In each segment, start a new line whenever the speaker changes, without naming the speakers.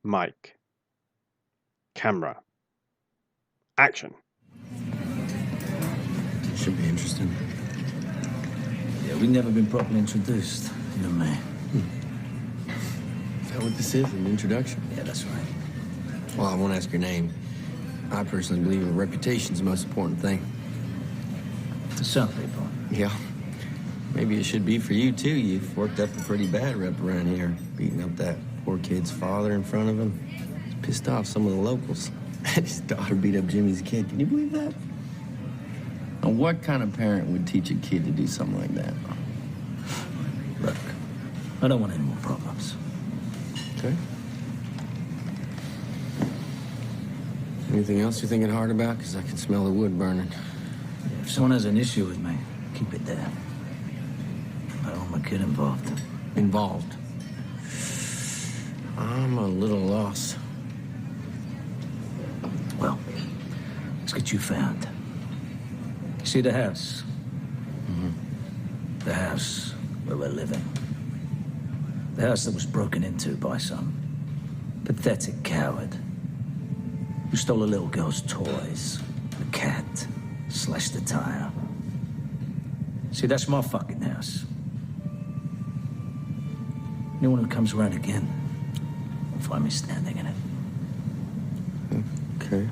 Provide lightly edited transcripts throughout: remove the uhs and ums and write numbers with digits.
Mic. Camera. Action.
Should be interesting.
Yeah, we've never been properly introduced, you and me.
Is that what this is, an introduction?
Yeah, that's right.
Well, I won't ask your name. I personally believe a reputation's the most important thing.
To some people.
Yeah. Maybe it should be for you, too. You've worked up a pretty bad rep around here, beating up that poor kid's father in front of him. He's pissed off some of the locals. His daughter beat up Jimmy's kid. Can you believe that? Now, what kind of parent would teach a kid to do something like that?
Look, I don't want any more problems.
Okay. Anything else you're thinking hard about? Because I can smell the wood burning.
If someone has an issue with me, keep it there. I don't want my kid involved.
Involved? I'm a little lost.
Well, let's get you found. You see the house?
Mm-hmm.
The house where we're living. The house that was broken into by some pathetic coward who stole a little girl's toys, a cat, slashed a tire. See, that's my fucking house. Anyone who comes around again will find me standing in it.
Okay.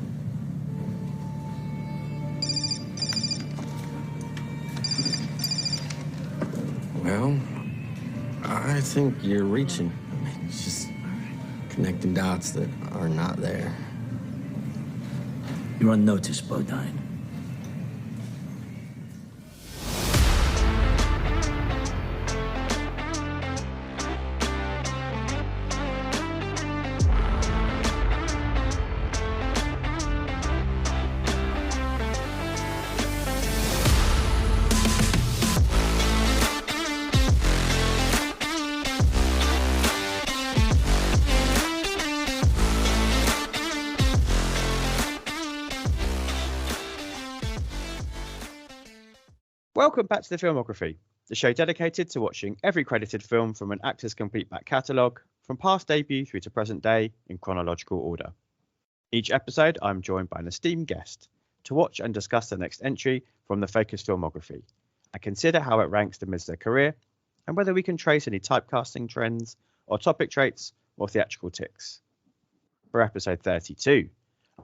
Well, I think you're reaching. I mean, it's just connecting dots that are not there.
You're on notice, Bodine.
Welcome back to the Filmography, the show dedicated to watching every credited film from an actor's complete back catalogue, from past debut through to present day in chronological order. Each episode, I'm joined by an esteemed guest to watch and discuss the next entry from the focused filmography and consider how it ranks amidst their career and whether we can trace any typecasting trends or topic traits or theatrical tics. For episode 32,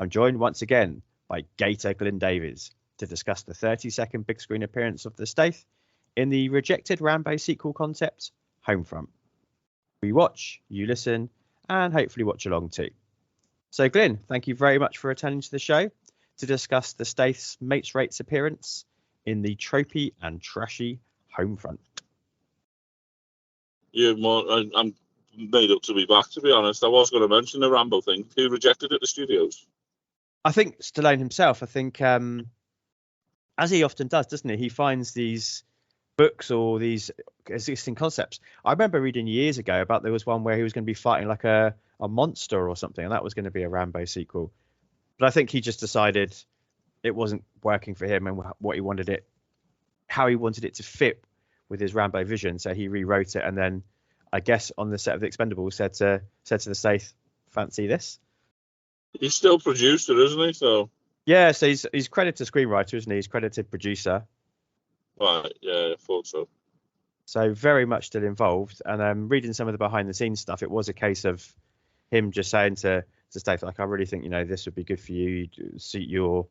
I'm joined once again by Gator Glyn Davies to discuss the 30-second big screen appearance of the Stath in the rejected Rambo sequel concept, Homefront. We watch, you listen, and hopefully watch along too. So Glyn, thank you very much for attending to the show to discuss the Stath's mates rates appearance in the tropey and trashy Homefront.
Yeah, I'm made up to be back, to be honest. I was going to mention the Rambo thing. Who rejected it, the studios?
I think Stallone himself, as he often does, doesn't he? He finds these books or these existing concepts. I remember reading years ago about there was one where he was going to be fighting like a monster or something, and that was going to be a Rambo sequel. But I think he just decided it wasn't working for him and what he wanted it, how he wanted it to fit with his Rambo vision. So he rewrote it, and then I guess on the set of The Expendables said to the Stath, "Fancy this?"
He's still producer, isn't he? So.
Yeah, so he's credited screenwriter, isn't he? He's credited producer.
Right, yeah, I thought so.
So very much still involved. And reading some of the behind the scenes stuff, it was a case of him just saying to Stath, like, I really think, this would be good for you. You'd suit your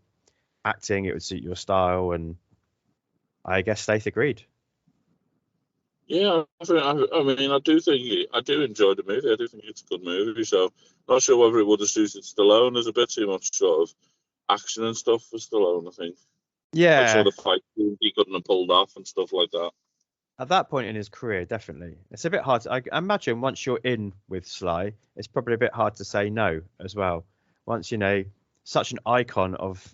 acting. It would suit your style. And I guess Stath agreed.
Yeah, I do enjoy the movie. I do think it's a good movie. So not sure whether it would have suited Stallone. There's a bit too much sort of action and stuff for Stallone, I think.
Yeah.
Like sort of fight he couldn't have pulled off and stuff like that.
At that point in his career, definitely. It's a bit hard. I imagine once you're in with Sly, it's probably a bit hard to say no as well. Once, such an icon of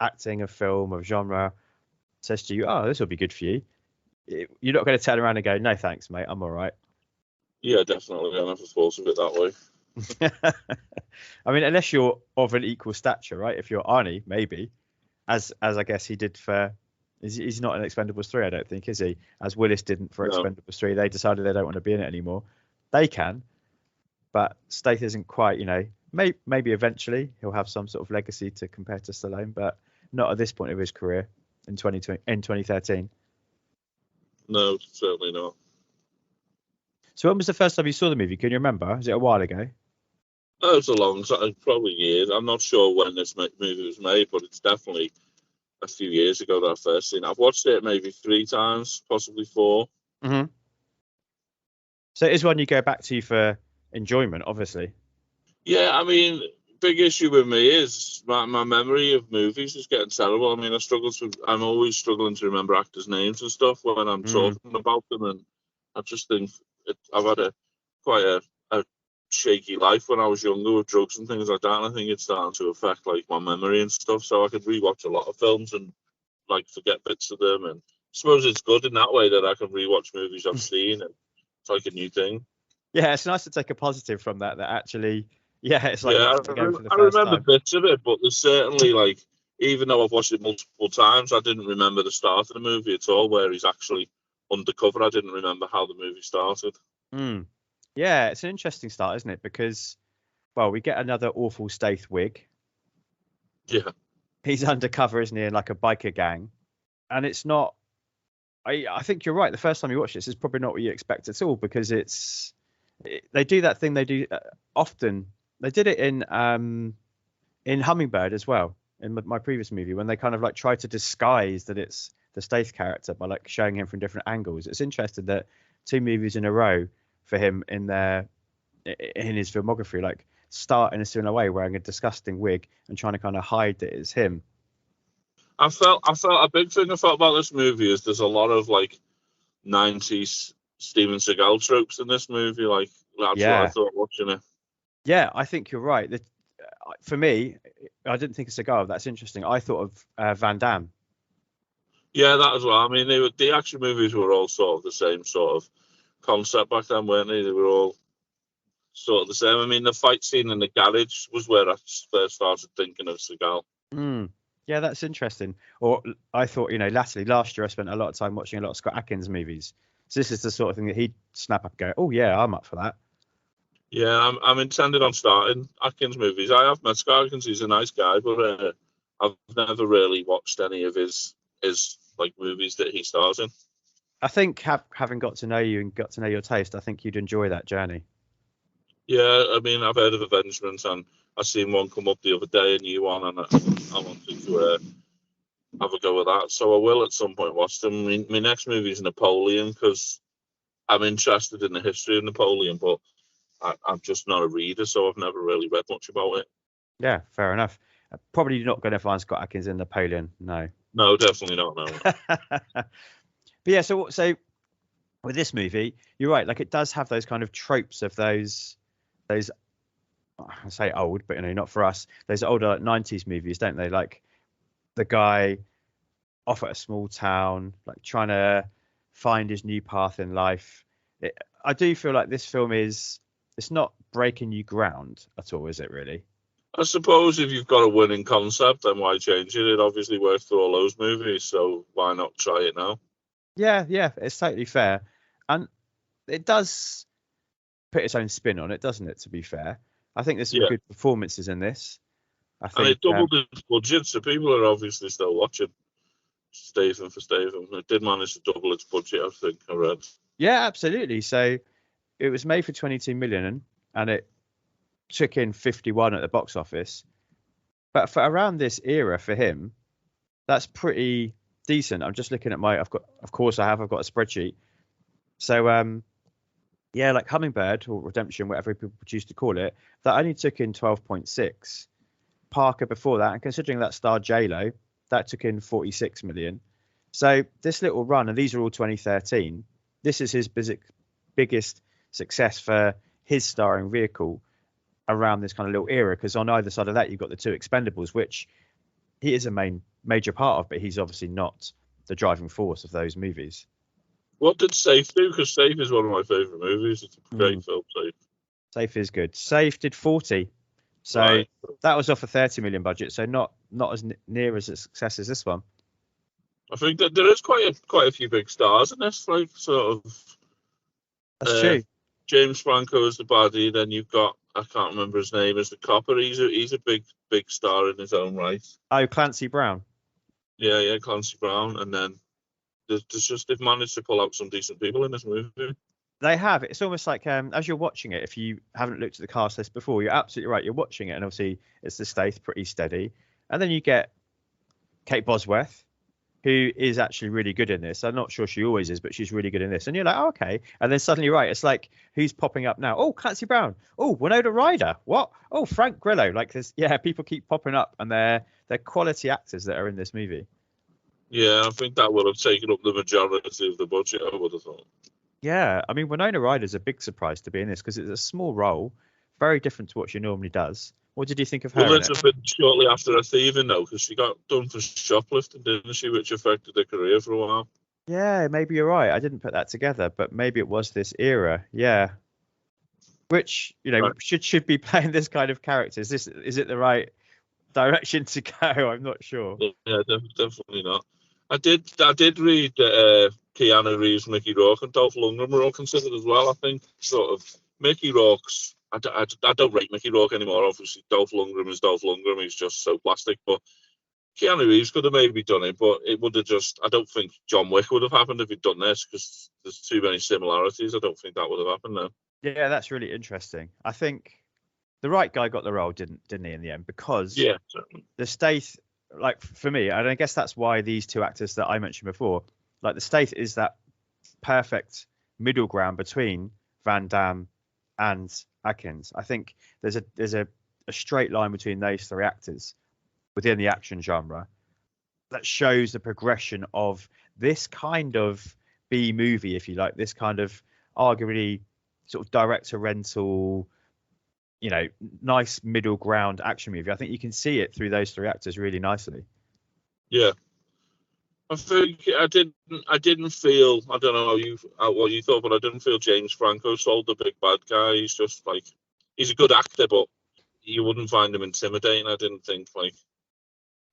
acting, of film, of genre, says to you, oh, this will be good for you. You're not going to turn around and go, no, thanks, mate. I'm all right.
Yeah, definitely. I never thought of it that way.
I mean, unless you're of an equal stature, right? If you're Arnie, maybe, as I guess he did for He's not in Expendables 3, I don't think, is he? As Willis didn't for Expendables 3. They decided they don't want to be in it anymore. They can. but Stath isn't quite, maybe eventually he'll have some sort of legacy to compare to Stallone, but not at this point of his career in 2013.
No, certainly not.
So when was the first time you saw the movie? Can you remember? Was it a while ago?
Oh, it's a long time, probably years. I'm not sure when this movie was made, but it's definitely a few years ago that I first seen it. I've watched it maybe 3 times, possibly 4.
Mm-hmm. So it is one you go back to for enjoyment, obviously.
Yeah, I mean, big issue with me is my memory of movies is getting terrible. I mean, I'm always struggling to remember actors' names and stuff when I'm talking about them, and I just think I've had quite a shaky life when I was younger with drugs and things like that, and I think it's starting to affect like my memory and stuff. So I could rewatch a lot of films and like forget bits of them, and I suppose it's good in that way that I can rewatch movies I've seen, and it's like a new thing.
Yeah, it's nice to take a positive from that actually, it's like
I remember bits of it, but there's certainly like, even though I've watched it multiple times, I didn't remember the start of the movie at all, where he's actually undercover. I didn't remember how the movie started.
Yeah, it's an interesting start, isn't it? Because, well, we get another awful Stath wig.
Yeah.
He's undercover, isn't he, in like a biker gang. And it's not... I think you're right. The first time you watch this is probably not what you expect at all, because they do that thing they do often. They did it in Hummingbird as well, in my previous movie, when they kind of like try to disguise that it's the Stath character by like showing him from different angles. It's interesting that 2 movies in a row for him in his filmography, like start in a similar way, wearing a disgusting wig and trying to kind of hide that it's him.
I felt a big thing I felt about this movie is there's a lot of like 90s Steven Seagal tropes in this movie. Like that's what I thought watching it. Yeah,
I think you're right. For me, I didn't think of Seagal. That's interesting. I thought of Van Damme.
Yeah, that as well. I mean, the action movies were all sort of the same sort of concept back then, weren't they? They were all sort of the same. I mean, the fight scene in the garage was where I first started thinking of Seagal.
Yeah, that's interesting. Or I thought, latterly, last year I spent a lot of time watching a lot of Scott Adkins movies. So this is the sort of thing that he'd snap up and go, oh yeah, I'm up for that.
Yeah, I'm intended on starting Adkins movies. I have met Scott Adkins, he's a nice guy, but I've never really watched any of his like movies that he stars in.
I think having got to know you and got to know your taste, I think you'd enjoy that journey.
Yeah, I mean, I've heard of Avengement, and I seen one come up the other day, a new one, and I wanted to have a go with that. So I will at some point watch them. My next movie is Napoleon, because I'm interested in the history of Napoleon, but I'm just not a reader, so I've never really read much about it.
Yeah, fair enough. Probably not going to find Scott Adkins in Napoleon, no.
No, definitely not, no.
But yeah, so with this movie, you're right. Like it does have those kind of tropes of those. I say old, but not for us. Those older 90s movies, don't they? Like the guy off at a small town, like trying to find his new path in life. I do feel like this film it's not breaking new ground at all, is it really?
I suppose if you've got a winning concept, then why change it? It obviously worked for all those movies, so why not try it now?
Yeah, it's totally fair. And it does put its own spin on it, doesn't it, to be fair? I think there's some good performances in this.
And it doubled its budget, so people are obviously still watching Statham for Statham. It did manage to double its budget, I think, I read.
Yeah, absolutely. So it was made for 22 million, and it took in 51 at the box office. But for around this era for him, that's pretty decent. I'm just looking at I've got a spreadsheet. So like Hummingbird or Redemption, whatever people choose to call it, that only took in 12.6. Parker before that, and considering that starred J-Lo, that took in 46 million. So this little run, and these are all 2013, this is his biggest success for his starring vehicle around this kind of little era, because on either side of that you've got the 2 Expendables, which he is a major part of, but he's obviously not the driving force of those movies.
What did Safe do? Because Safe is one of my favourite movies. It's a great film, Safe.
Safe is good. Safe did 40. So that was off a 30 million budget, so not as near as a success as this one.
I think that there is quite a few big stars in this, like sort of.
That's true.
James Franco is the baddie. Then you've got, I can't remember his name, as the copper. He's a big star in his own right.
Oh, Clancy Brown.
Yeah, Clancy Brown. And then they've managed to pull out some decent people in this movie.
They have. It's almost like as you're watching it, if you haven't looked at the cast list before, you're absolutely right. You're watching it, and obviously it's the Stath, pretty steady. And then you get Kate Bosworth, who is actually really good in this. I'm not sure she always is, but she's really good in this. And you're like, oh, okay. And then suddenly, right, it's like, who's popping up now? Oh, Clancy Brown. Oh, Winona Ryder. What? Oh, Frank Grillo. Like this, yeah, people keep popping up, and they're quality actors that are in this movie.
Yeah, I think that would have taken up the majority of the budget, I would have thought.
Yeah, I mean, Winona Ryder's a big surprise to be in this because it's a small role, very different to what she normally does. What did you think of her?
Well, this has been shortly after her thieving, though, because she got done for shoplifting, didn't she, which affected her career for a while.
Yeah, maybe you're right. I didn't put that together, but maybe it was this era. Yeah, which right. should be playing this kind of character. Is it the right direction to go? I'm not sure.
Yeah, definitely not. I did read that Keanu Reeves, Mickey Rourke, and Dolph Lundgren were all considered as well. I think sort of Mickey Rourke's. I don't rate Mickey Rourke anymore. Obviously, Dolph Lundgren is Dolph Lundgren. He's just so plastic. But Keanu Reeves could have maybe done it, but it would have just. I don't think John Wick would have happened if he'd done this because there's too many similarities. I don't think that would have happened now.
Yeah, that's really interesting. I think the right guy got the role, didn't he, in the end? Because
certainly.
The Stath, like for me, and I guess that's why these two actors that I mentioned before, like the Stath is that perfect middle ground between Van Damme and Atkins. I think there's a straight line between those three actors within the action genre that shows the progression of this kind of B movie, if you like, this kind of arguably sort of director rental, nice middle ground action movie. I think you can see it through those three actors really nicely.
Yeah. I think I didn't feel, I don't know what you thought, but I didn't feel James Franco sold the big bad guy. He's just like, he's a good actor, but you wouldn't find him intimidating. I didn't think like.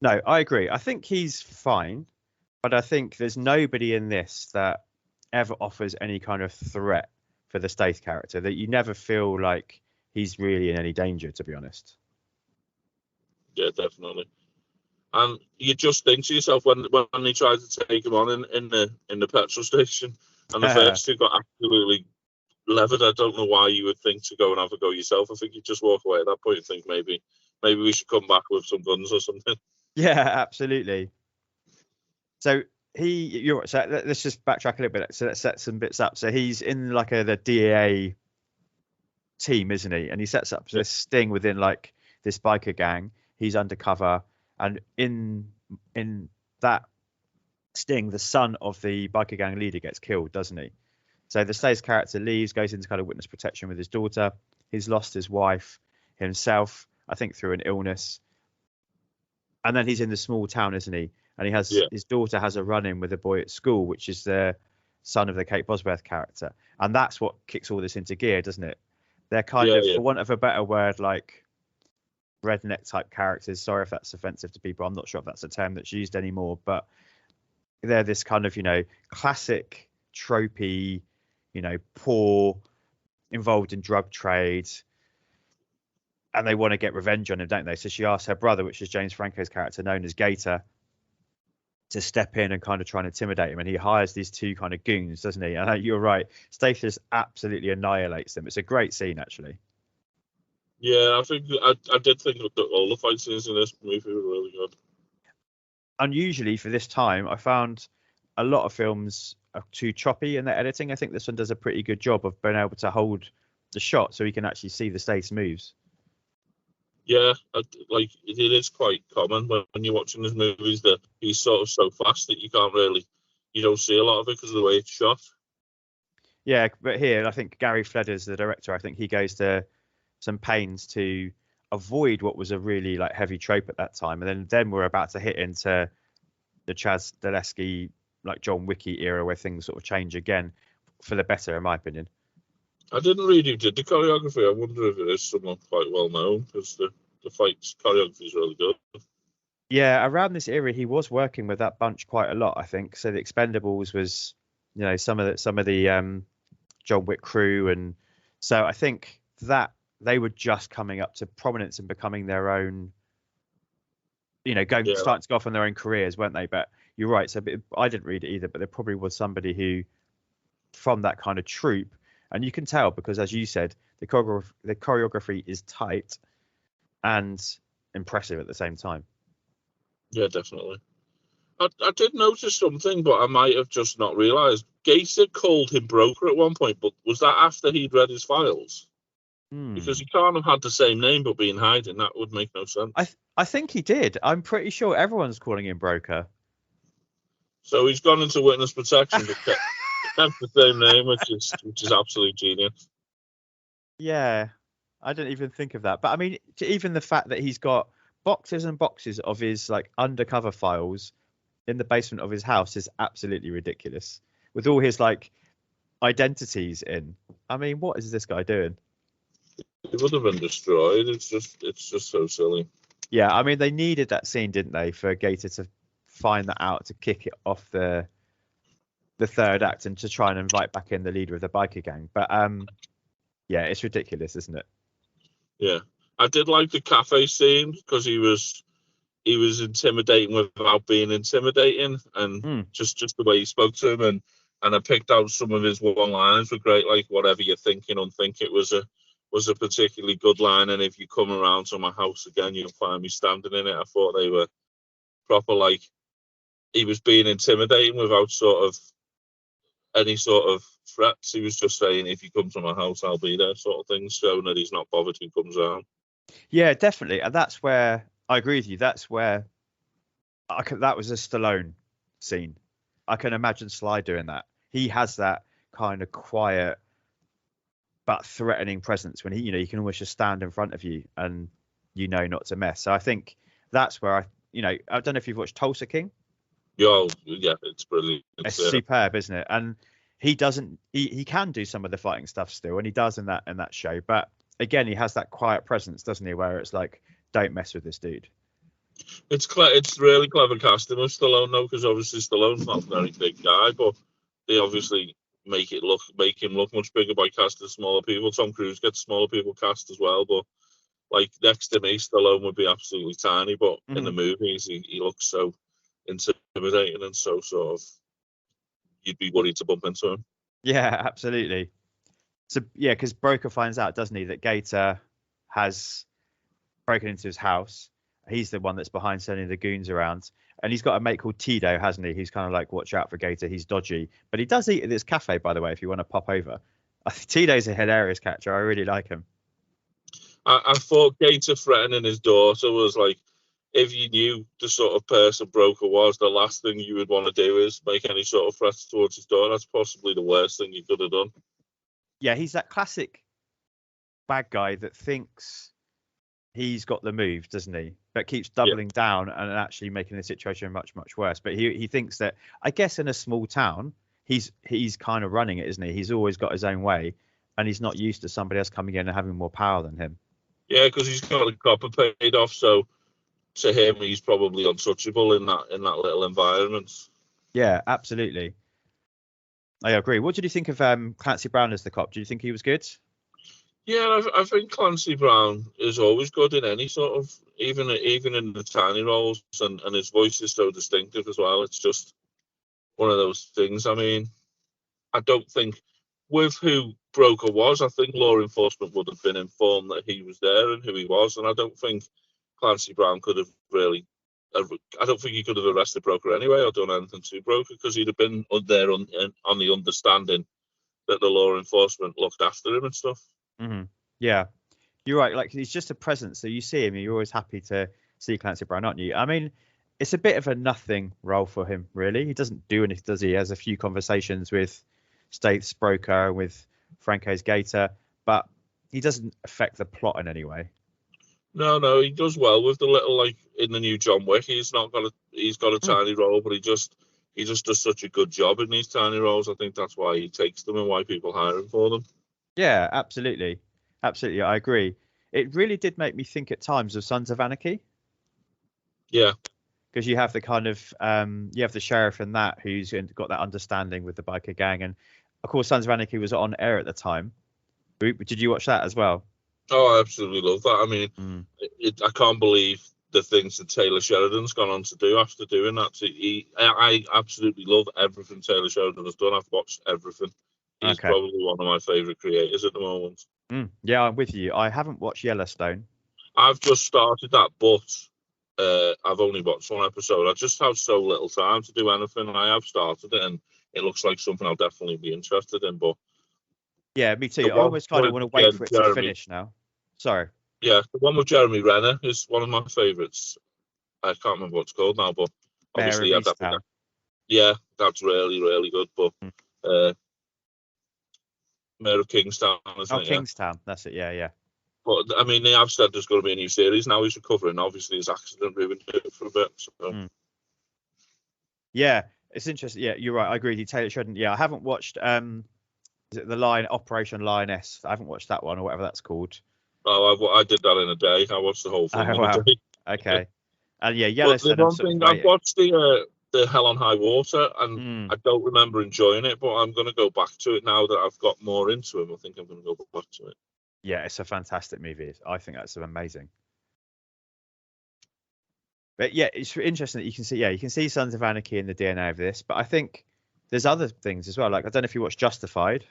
No, I agree. I think he's fine, but I think there's nobody in this that ever offers any kind of threat for the Stath character, that you never feel like he's really in any danger, to be honest.
Yeah, definitely. And you just think to yourself when they tried to take him on in the petrol station, and the first two got absolutely levered. I don't know why you would think to go and have a go yourself. I think you just walk away at that point and think maybe we should come back with some guns or something.
Yeah, absolutely. So so let's just backtrack a little bit. So let's set some bits up. So he's in like the DEA team, isn't he? And he sets up this sting within like this biker gang. He's undercover. And in that sting, the son of the biker gang leader gets killed, doesn't he? So the Stath's character leaves, goes into kind of witness protection with his daughter. He's lost his wife himself, I think through an illness. And then he's in the small town, isn't he? And he has his daughter has a run-in with a boy at school, which is the son of the Kate Bosworth character. And that's what kicks all this into gear, doesn't it? They're kind of, for want of a better word, like redneck type characters. Sorry if that's offensive to people. I'm not sure if that's a term that's used anymore, but they're this kind of, classic tropey, poor, involved in drug trade, and they want to get revenge on him, don't they? So she asks her brother, which is James Franco's character known as Gator, to step in and kind of try and intimidate him, and he hires these two kind of goons, doesn't he? And you're right, Stath just absolutely annihilates them. It's a great scene, actually.
Yeah, I think I did think that all the fight scenes in this movie were really good.
Unusually for this time, I found a lot of films are too choppy in their editing. I think this one does a pretty good job of being able to hold the shot so you can actually see the Stath's moves.
Yeah, like it is quite common when you're watching his movies that he's sort of so fast that you don't see a lot of it because of the way it's shot.
Yeah, but here I think Gary Fleder's the director. I think he goes to some pains to avoid what was a really like heavy trope at that time, and then we're about to hit into the Chaz Stahelski, like John Wicky era, where things sort of change again for the better, in my opinion.
I didn't read who did the choreography. I wonder if it is someone quite well known, because the fights choreography is really good.
Yeah, around this era he was working with that bunch quite a lot, I think. So the Expendables was, some of the John Wick crew, and So I think that they were just coming up to prominence and becoming their own, starting to go off on their own careers, weren't they? But you're right. So I didn't read it either, but there probably was somebody who, from that kind of troupe, and you can tell because, as you said, the choreography is tight and impressive at the same time.
Yeah, definitely. I did notice something, but I might have just not realised. Gator called him broker at one point, but was that after he'd read his files? Because he can't have had the same name but be in hiding. That would make no sense.
I think he did. I'm pretty sure everyone's calling him broker.
So he's gone into witness protection but kept the same name, which is absolute genius.
Yeah, I didn't even think of that. But I mean, even the fact that he's got boxes and boxes of his like undercover files in the basement of his house is absolutely ridiculous. With all his like identities in. I mean, what is this guy doing?
It would have been destroyed. It's just so silly.
Yeah, I mean, they needed that scene, didn't they, for Gator to find that out, to kick it off the third act and to try and invite back in the leader of the biker gang. But yeah, it's ridiculous, isn't it?
Yeah, I did like the cafe scene because he was intimidating without being intimidating, and just the way he spoke to him, and I picked out some of his one-liners were great, like whatever you're thinking, unthink it was a particularly good line, and if you come around to my house again, you'll find me standing in it. I thought they were proper, like he was being intimidating without sort of any sort of threats. He was just saying, if you come to my house, I'll be there, sort of thing, showing that he's not bothered who comes around.
Yeah, definitely. And that's where I agree with you. That's where that was a Stallone scene. I can imagine Sly doing that. He has that kind of quiet but threatening presence when he can almost just stand in front of you and not to mess. So I think that's where I don't know if you've watched Tulsa King.
Yeah, it's brilliant.
It's superb, isn't it? And he can do some of the fighting stuff still, and he does in that show. But again, he has that quiet presence, doesn't he? Where it's like, don't mess with this dude.
It's really clever casting of Stallone, though, because obviously Stallone's not a very big guy, but they obviously make him look much bigger by casting smaller people. Tom Cruise gets smaller people cast as well, but like next to me, Stallone would be absolutely tiny, but in the movies he looks so intimidating and so sort of you'd be worried to bump into him.
Yeah, absolutely. So yeah, because Broker finds out, doesn't he, that Gator has broken into his house. He's the one that's behind sending the goons around. And he's got a mate called Tito, hasn't he? He's kind of like, watch out for Gator. He's dodgy. But he does eat at this cafe, by the way, if you want to pop over. I think Tito's a hilarious character. I really like him.
I thought Gator threatening his daughter was like, if you knew the sort of person Broker was, the last thing you would want to do is make any sort of threats towards his daughter. That's possibly the worst thing you could have done.
Yeah, he's that classic bad guy that thinks he's got the move, doesn't he? But keeps doubling down and actually making the situation much, much worse. But he thinks that, I guess, in a small town, he's kind of running it, isn't he? He's always got his own way, and he's not used to somebody else coming in and having more power than him. Yeah,
because he's got a copper paid off, so to him, he's probably untouchable in that little environment.
Yeah, absolutely. I agree. What did you think of Clancy Brown as the cop? Do you think he was good?
Yeah, I think Clancy Brown is always good in any sort of, even in the tiny roles, and his voice is so distinctive as well. It's just one of those things. I mean, I don't think with who Broker was, I think law enforcement would have been informed that he was there and who he was, and I don't think Clancy Brown could have really. I don't think he could have arrested Broker anyway or done anything to Broker because he'd have been there on the understanding that the law enforcement looked after him and stuff.
Mm-hmm. Yeah, you're right. Like, he's just a presence. So you see him, and you're always happy to see Clancy Brown, aren't you? I mean, it's a bit of a nothing role for him, really. He doesn't do anything, does he? He has a few conversations with Stath's Broker, with Franco's Gator, but he doesn't affect the plot in any way.
No, he does well with the little, like in the new John Wick. He's got a tiny role, but he just does such a good job in these tiny roles. I think that's why he takes them and why people hire him for them. Yeah,
absolutely. I agree. It really did make me think at times of Sons of Anarchy.
Yeah.
Because you have the kind of you have the sheriff and that who's got that understanding with the biker gang, and of course Sons of Anarchy was on air at the time. Did you watch that as well?
Oh, I absolutely love that. I mean, I can't believe the things that Taylor Sheridan's gone on to do after doing that. I absolutely love everything Taylor Sheridan has done. I've watched everything. He's probably one of my favourite creators at the moment.
Yeah, I'm with you. I haven't watched Yellowstone.
I've just started that, but I've only watched one episode. I just have so little time to do anything. I have started it, and it looks like something I'll definitely be interested in. But
yeah, me too. I almost kind of want to wait for it to finish now. Sorry.
Yeah, the one with Jeremy Renner is one of my favourites. I can't remember what it's called now, but obviously, yeah, that's really, really good. But Mayor of Kingstown, isn't it?
Kingstown, that's it. Yeah.
But I mean, they have said there's going to be a new series now. He's recovering. Obviously, his accident ruined it for a bit. So.
Yeah, it's interesting. Yeah, you're right. I agree with you. Taylor Sheridan. Yeah, I haven't watched. Is it the Operation Lioness? I haven't watched that one or whatever that's called.
Oh, I did that in a day. I watched the whole thing in a day.
Okay. And yeah, Yellowstone.
But the one thing, I've watched the Hell on High Water, and I don't remember enjoying it, but I'm going to go back to it now that I've got more into him. I think I'm going to go back to it.
Yeah, it's a fantastic movie. I think that's amazing. But yeah, it's interesting that you can see Sons of Anarchy in the DNA of this, but I think there's other things as well. Like, I don't know if you watched Justified.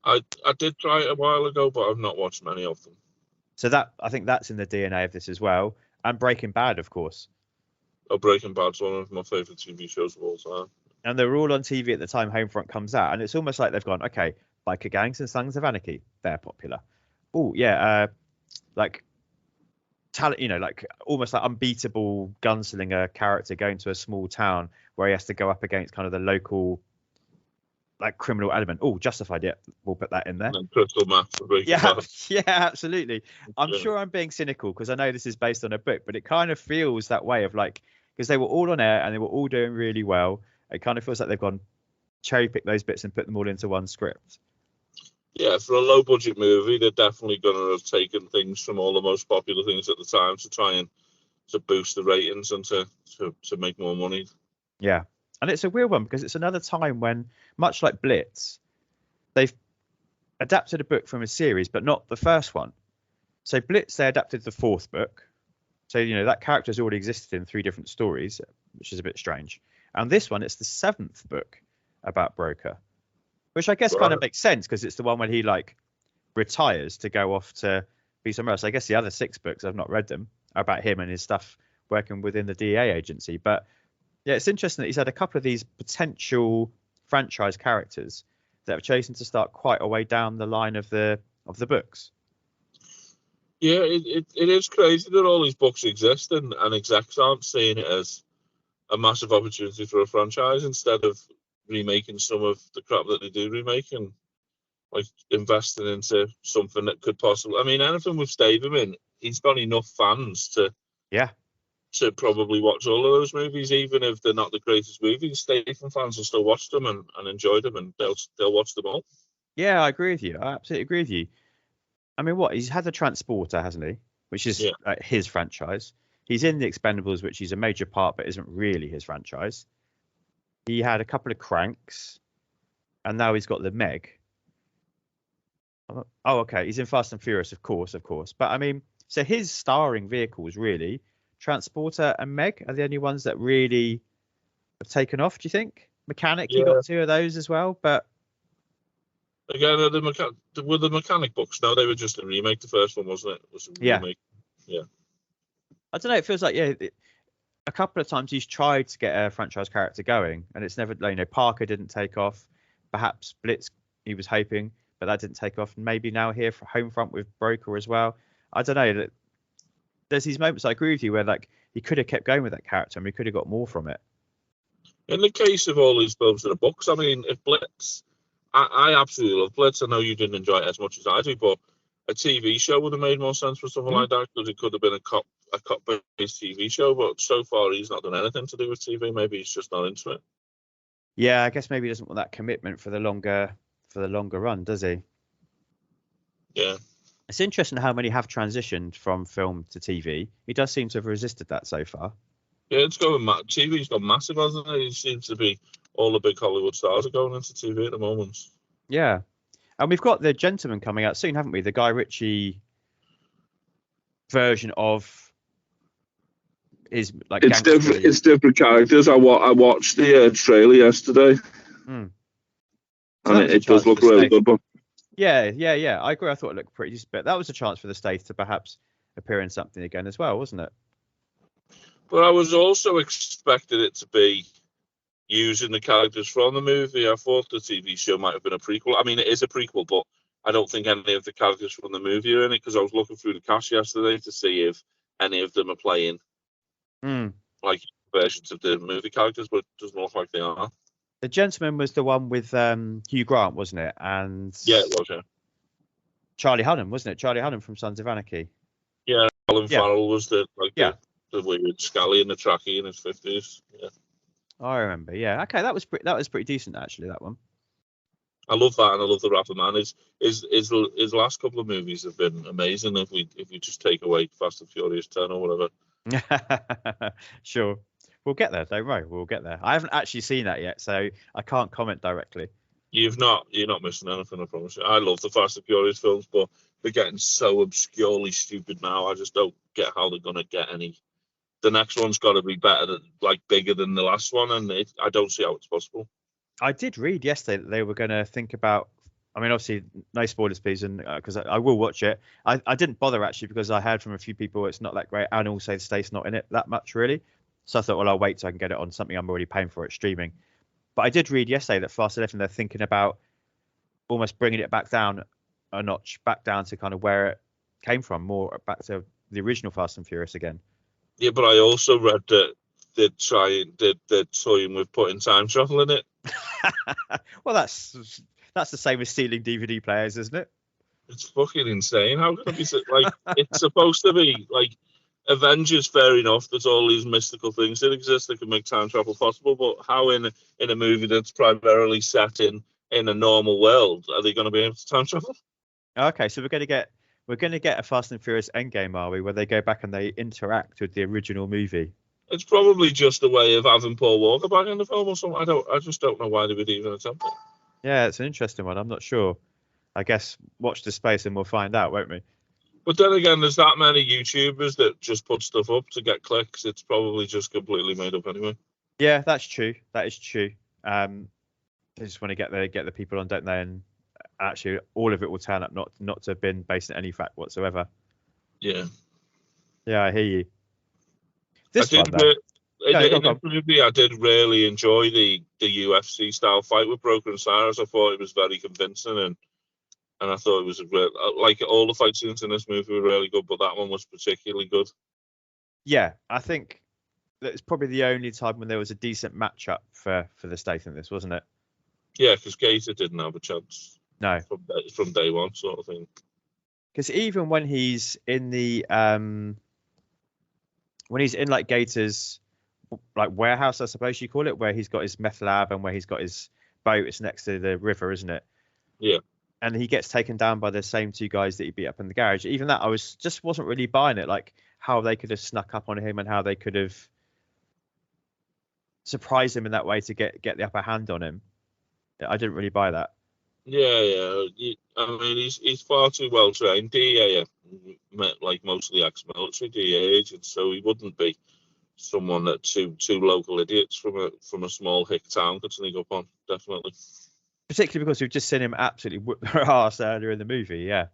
I did try it a while ago, but I've not watched many of them.
So I think that's in the DNA of this as well. And Breaking Bad, of course.
Oh, Breaking Bad's one of my favourite TV shows of all time.
And they were all on TV at the time Homefront comes out. And it's almost like they've gone, okay, biker gangs and Sons of Anarchy, they're popular. Oh, yeah, like talent, like almost like unbeatable gunslinger character going to a small town where he has to go up against kind of the local like criminal element. Oh, Justified, yeah, we'll put that in there.
And Crystal Meth.
Yeah, absolutely. I'm sure I'm being cynical because I know this is based on a book, but it kind of feels that way of like, because they were all on air and they were all doing really well. It kind of feels like they've gone cherry pick those bits and put them all into one script.
Yeah, for a low budget movie, they're definitely going to have taken things from all the most popular things at the time to try and to boost the ratings and to make more money.
Yeah. And it's a weird one because it's another time when, much like Blitz, they've adapted a book from a series, but not the first one. So Blitz, they adapted the fourth book. So, that character has already existed in 3 different stories, which is a bit strange. And this one, it's the 7th book about Broker, which I guess kind of makes sense because it's the one when he like retires to go off to be somewhere else. I guess the other 6 books, I've not read them, are about him and his stuff working within the DEA agency. But yeah, it's interesting that he's had a couple of these potential franchise characters that have chosen to start quite a way down the line of the books.
Yeah, it is crazy that all these books exist and execs aren't seeing it as a massive opportunity for a franchise instead of remaking some of the crap that they do remake and like investing into something that could possibly. I mean, anything with Statham in, he's got enough fans to probably watch all of those movies, even if they're not the greatest movies. Statham fans will still watch them and enjoy them, and they'll watch them all.
Yeah, I agree with you. I absolutely agree with you. I mean, he's had the Transporter, hasn't he? Which is his franchise. He's in the Expendables, which is a major part, but isn't really his franchise. He had a couple of Cranks, and now he's got the Meg. Oh, okay. He's in Fast and Furious, of course. But I mean, so his starring vehicles really, Transporter and Meg are the only ones that really have taken off. Do you think? Mechanic, you got 2 of those as well, but
again, were the Mechanic books? No, they were just a remake. The first one wasn't it? It was a remake. Yeah. I
don't know. It feels like a couple of times he's tried to get a franchise character going, and it's never. Parker didn't take off. Perhaps Blitz, he was hoping, but that didn't take off. And maybe now here for Homefront with Broker as well. I don't know. There's these moments, I agree with you, where like he could have kept going with that character and we could have got more from it.
In the case of all these films that are books, I mean, if Blitz, I absolutely love Blitz. I know you didn't enjoy it as much as I do, but a TV show would have made more sense for something like that because it could have been a cop-based TV show. But so far, he's not done anything to do with TV. Maybe he's just not into it.
Yeah, I guess maybe he doesn't want that commitment for the longer run, does he?
Yeah.
It's interesting how many have transitioned from film to TV. He does seem to have resisted that so far.
Yeah, it's going. TV's gone massive, hasn't it? It seems to be all the big Hollywood stars are going into TV at the moment.
Yeah, And we've got The Gentleman coming out soon, haven't we? The Guy Ritchie version of his like.
It's different. It's different characters. I watched the trailer yesterday,
So
and it does look really good. But
yeah. I agree. I thought it looked pretty decent, but that was a chance for the Stath to perhaps appear in something again as well, wasn't it?
But I was also expecting it to be using the characters from the movie. I thought the TV show might have been a prequel. I mean, it is a prequel, but I don't think any of the characters from the movie are in it, because I was looking through the cast yesterday to see if any of them are playing like versions of the movie characters, but it doesn't look like they are.
The Gentleman was the one with Hugh Grant, wasn't it? And
yeah, it was. Yeah.
Charlie Hunnam, wasn't it? Charlie Hunnam from Sons of Anarchy.
Yeah, Colin Farrell was the weird scally in the trackie in his 50s. Yeah.
I remember. Yeah. Okay, that was pretty decent actually. That one.
I love that, and I love the Rapper Man. His last couple of movies have been amazing. If we just take away Fast and Furious 10 or whatever.
Sure, we'll get there. Don't worry, we'll get there. I haven't actually seen that yet, so I can't comment directly.
You're not missing anything, I promise you. I love the Fast and Furious films, but they're getting so obscurely stupid now. I just don't get how they're gonna get any. The next one's got to be better, bigger than the last one, and I don't see how it's possible.
I did read yesterday that they were going to think about. I mean, obviously, no spoilers, please, and because I will watch it. I didn't bother actually because I heard from a few people it's not that great, and also Stath's not in it that much really. So I thought, well, I'll wait so I can get it on something I'm already paying for it streaming. But I did read yesterday that Fast 11 they're thinking about almost bringing it back down a notch, back down to kind of where it came from, more back to the original Fast and Furious again.
Yeah, but I also read that they're toying with putting time travel in it.
Well, that's the same as stealing DVD players, isn't it?
It's fucking insane. How can it be it's supposed to be like Avengers? Fair enough. There's all these mystical things that exist that can make time travel possible. But how in a movie that's primarily set in a normal world are they going to be able to time travel?
Okay, so we're going to get a Fast and Furious Endgame, are we? Where they go back and they interact with the original movie.
It's probably just a way of having Paul Walker back in the film or something. I just don't know why they would even attempt it.
Yeah, it's an interesting one. I'm not sure. I guess watch the space and we'll find out, won't we?
But then again, there's that many YouTubers that just put stuff up to get clicks. It's probably just completely made up anyway.
Yeah, that's true. That is true. They just want to get the people on, don't they? And actually, all of it will turn up not to have been based on any fact whatsoever.
Yeah.
Yeah, I hear you.
In the movie, I did really enjoy the UFC style fight with Broker and Cyrus. I thought it was very convincing, and I thought it was like all the fight scenes in this movie were really good, but that one was particularly good.
Yeah, I think it's probably the only time when there was a decent matchup for the Stath in this, wasn't it?
Yeah, because Gator didn't have a chance.
No,
from day one, sort of thing.
Because even when he's in the when he's in like Gator's like warehouse, I suppose you call it, where he's got his meth lab and where he's got his boat, it's next to the river, isn't it?
Yeah.
And he gets taken down by the same two guys that he beat up in the garage. Even that, I wasn't really buying it, like how they could have snuck up on him and how they could have surprised him in that way to get the upper hand on him. I didn't really buy that.
Yeah. I mean, he's far too well trained. DEA, like mostly ex-military DEA agents, so he wouldn't be someone that two local idiots from a small hick town could sneak up on. Definitely. Particularly
because we've just seen him absolutely whip their ass earlier in the movie. Yeah.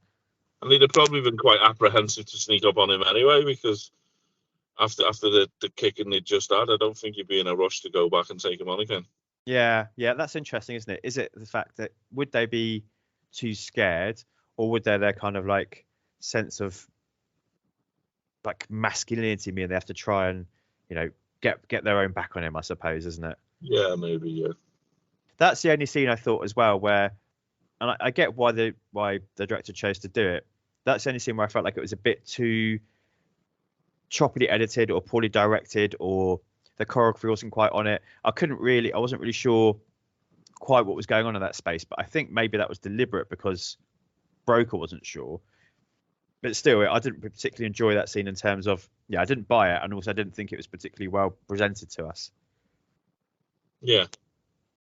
And they'd have probably been quite apprehensive to sneak up on him anyway, because after the kicking they'd just had, I don't think you'd be in a rush to go back and take him on again.
Yeah, that's interesting, isn't it? Is it the fact that would they be too scared, or would their kind of like sense of like masculinity mean they have to try and get their own back on him? I suppose, isn't it?
Yeah, maybe. Yeah.
That's the only scene I thought as well where, and I get why the director chose to do it. That's the only scene where I felt like it was a bit too choppily edited or poorly directed, or the choreography wasn't quite on it. I wasn't really sure quite what was going on in that space, but I think maybe that was deliberate because Broker wasn't sure. But still, I didn't particularly enjoy that scene in terms of, I didn't buy it, and also I didn't think it was particularly well presented to us.
Yeah,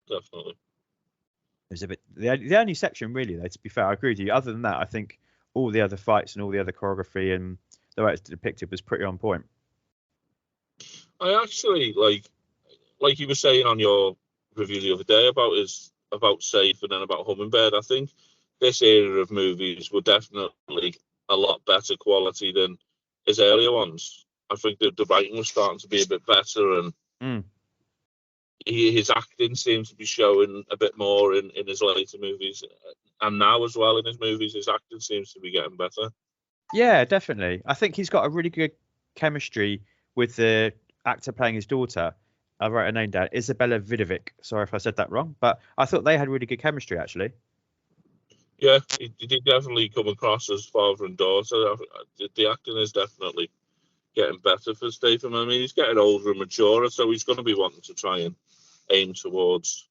definitely.
It was a bit the only section really, though. To be fair, I agree with you. Other than that, I think all the other fights and all the other choreography and the way it's depicted was pretty on point.
I actually like you were saying on your review the other day about Safe and then about Hummingbird. I think this era of movies were definitely a lot better quality than his earlier ones. I think that the writing was starting to be a bit better, and his acting seems to be showing a bit more in his later movies, and now as well in his movies, his acting seems to be getting better.
Yeah, definitely. I think he's got a really good chemistry with the actor playing his daughter. I wrote her name down, Isabella Vidovic. Sorry if I said that wrong, but I thought they had really good chemistry, actually.
Yeah, he did definitely come across as father and daughter. The acting is definitely getting better for Statham. I mean, he's getting older and maturer, so he's going to be wanting to try and aim towards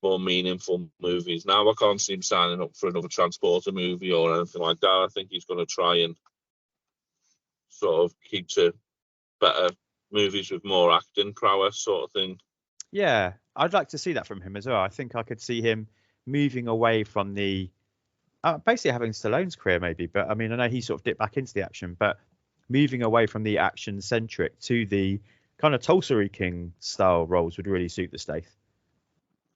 more meaningful movies. Now I can't see him signing up for another Transporter movie or anything like that. I think he's going to try and sort of keep to better movies with more acting prowess sort of thing.
Yeah, I'd like to see that from him as well. I think I could see him moving away from the basically having Stallone's career maybe, but I mean, I know he sort of dipped back into the action, but moving away from the action centric to the kind of Tulsa King style roles would really suit the Stath.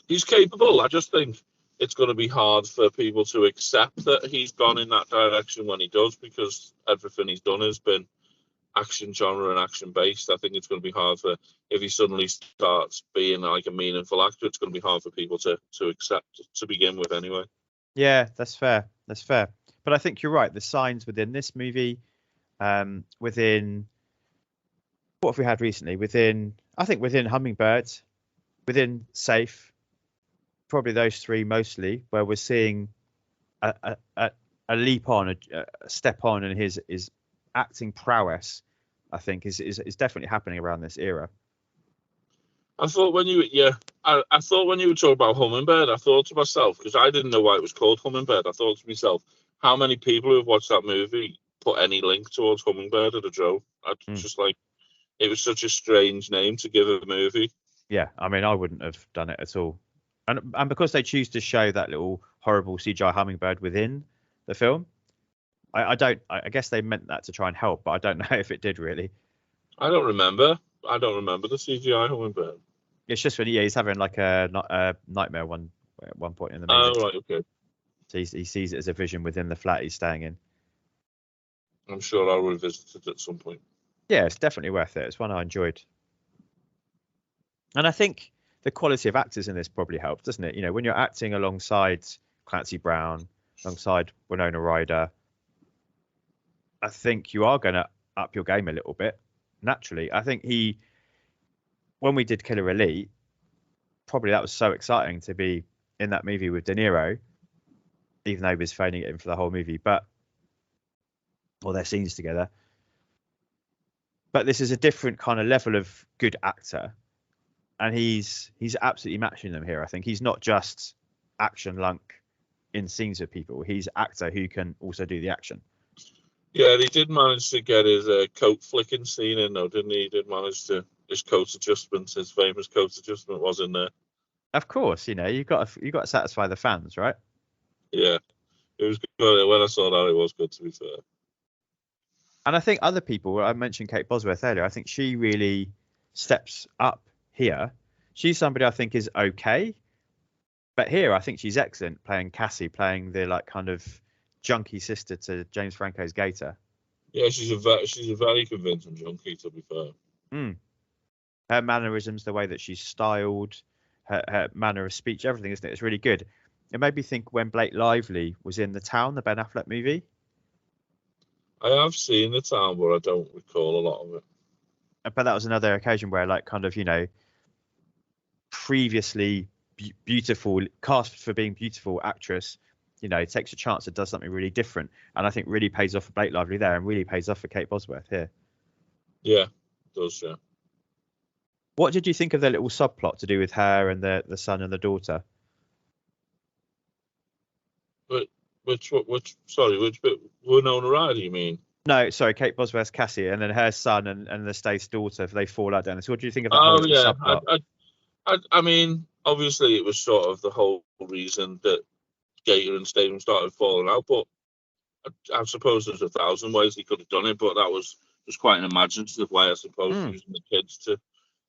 He's capable. I just think it's going to be hard for people to accept that he's gone in that direction when he does, because everything he's done has been action genre and action based. I think it's going to be hard for, if he suddenly starts being like a meaningful actor, it's going to be hard for people to accept to begin with anyway.
Yeah, that's fair. That's fair. But I think you're right. The signs within this movie, within what have we had recently? Within Hummingbird, within Safe, probably those three mostly, where we're seeing a leap on, a step on in his acting prowess. I think is definitely happening around this era.
I thought when you were talking about Hummingbird, I thought to myself, because I didn't know why it was called Hummingbird, I thought to myself, how many people who have watched that movie put any link towards Hummingbird at a Joe? Just like, it was such a strange name to give a movie.
Yeah, I mean, I wouldn't have done it at all. And because they choose to show that little horrible CGI hummingbird within the film, I guess they meant that to try and help, but I don't know if it did really.
I don't remember the CGI hummingbird.
It's just when he's having like a nightmare at one point in the movie.
Oh, right, okay.
So he sees it as a vision within the flat he's staying in.
I'm sure I'll revisit it at some point.
Yeah, it's definitely worth it. It's one I enjoyed. And I think the quality of actors in this probably helps, doesn't it? You know, when you're acting alongside Clancy Brown, alongside Winona Ryder, I think you are going to up your game a little bit, naturally. I think when we did Killer Elite, probably that was so exciting to be in that movie with De Niro, even though he was phoning it in for the whole movie, or their scenes together. But this is a different kind of level of good actor, and he's absolutely matching them here. I think he's not just action lunk in scenes with people. He's actor who can also do the action.
Yeah, he did manage to get his coat flicking scene in, though, didn't he? He did manage to, his coat adjustment, his famous coat adjustment was in there.
Of course, you know, you got to satisfy the fans, right?
Yeah, it was good. When I saw that, it was good, to be fair.
And I think other people, I mentioned Kate Bosworth earlier, I think she really steps up here. She's somebody I think is okay, but here I think she's excellent playing Cassie, playing the like kind of junkie sister to James Franco's Gator.
Yeah, she's a very convincing junkie, to be fair.
Her mannerisms, the way that she's styled, her manner of speech, everything, isn't it? It's really good. It made me think when Blake Lively was in The Town, the Ben Affleck movie.
I have seen The Town, but I don't recall a lot of it.
But that was another occasion where, like, kind of, you know, previously beautiful, cast for being beautiful actress, you know, takes a chance and does something really different. And I think really pays off for Blake Lively there and really pays off for Kate Bosworth here.
Yeah, it does, yeah.
What did you think of the little subplot to do with her and the son and the daughter?
But which bit? Winona Ryder, you mean?
No, sorry, Kate Bosworth's Cassie, and then her son and the Stath's daughter, they fall out down. So what do you think of that whole subplot?
I mean, obviously it was sort of the whole reason that Gator and Statham started falling out, but I suppose there's 1,000 ways he could have done it, but that was quite an imaginative way, I suppose, using the kids to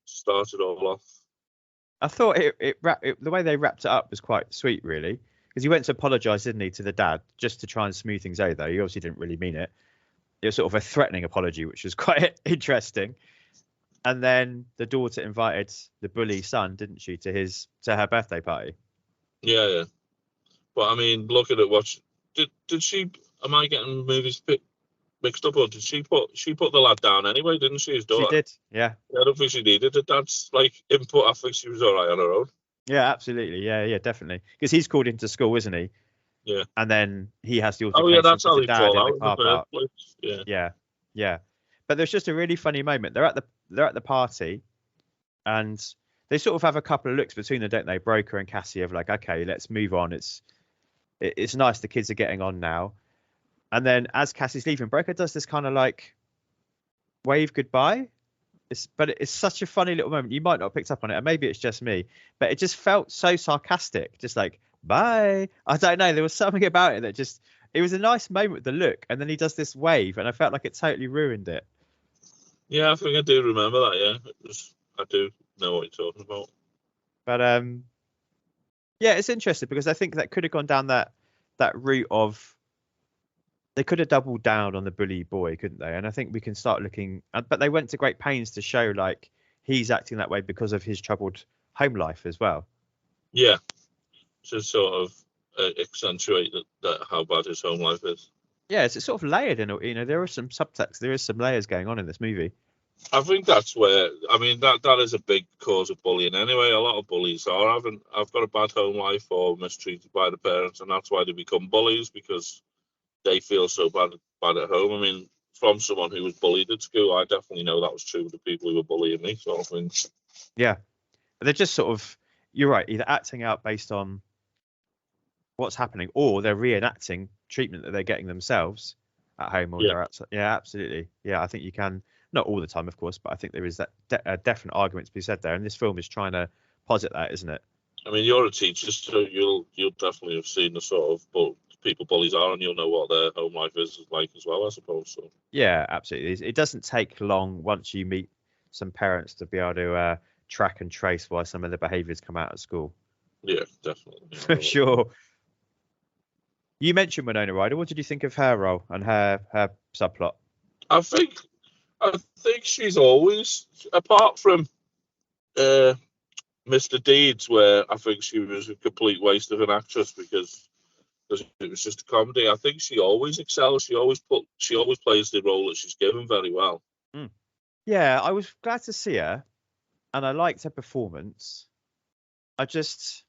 start it all off.
I thought the way they wrapped it up was quite sweet, really, because he went to apologise, didn't he, to the dad, just to try and smooth things over. He obviously didn't really mean it. It was sort of a threatening apology, which was quite interesting. And then the daughter invited the bully son, didn't she, to her birthday party?
Yeah. But I mean, looking at what did she? Am I getting movies mixed up, or did she put the lad down anyway? Didn't she? His daughter.
She did. Yeah.
I don't think she needed her dad's input. I think she was all right on her own.
Yeah, absolutely. Yeah, definitely. Because he's called into school, isn't he?
Yeah.
And then he has the altercation
Oh yeah, that's how
with
they
the dad
fall
in
out
the car park.
Yeah.
But there's just a really funny moment. They're at the party, and they sort of have a couple of looks between them, don't they? Broker and Cassie of like, okay, let's move on. It's nice the kids are getting on now. And then as Cassie's leaving, Broker does this kind of like wave goodbye. But it's such a funny little moment. You might not have picked up on it, and maybe it's just me, but it just felt so sarcastic, just like, bye. I don't know. There was something about it that it was a nice moment with the look, and then he does this wave, and I felt like it totally ruined it.
Yeah, I think I do remember that. Yeah, I do know what you're talking about.
But yeah, it's interesting because I think that could have gone down that route of they could have doubled down on the bully boy, couldn't they? And I think we can start looking, but they went to great pains to show like he's acting that way because of his troubled home life as well.
Yeah, to sort of accentuate that how bad his home life is.
Yeah, it's sort of layered in. There are some subtext, there is some layers going on in this movie.
I think that's where, I mean, that is a big cause of bullying anyway. A lot of bullies are I've got a bad home life or mistreated by the parents, and that's why they become bullies, because they feel so bad at home. I mean, from someone who was bullied at school, I definitely know that was true with the people who were bullying me, sort of thing.
Yeah, they're just sort of, you're right, either acting out based on what's happening, or they're reenacting treatment that they're getting themselves at home, or they're outside. Yeah, absolutely. Yeah, I think you can, not all the time, of course, but I think there is that a definite argument to be said there, and this film is trying to posit that, isn't it? I
mean, you're a teacher, so you'll definitely have seen the sort of people bullies are, and you'll know what their home life is like as well, I suppose. So
yeah, absolutely. It doesn't take long once you meet some parents to be able to track and trace why some of the behaviours come out at school.
Yeah, definitely. Yeah.
For sure. You mentioned Winona Ryder. What did you think of her role and her subplot?
I think she's always, apart from Mr. Deeds, where I think she was a complete waste of an actress because it was just a comedy. I think she always excels. She always plays the role that she's given very well.
Yeah, I was glad to see her, and I liked her performance. I guess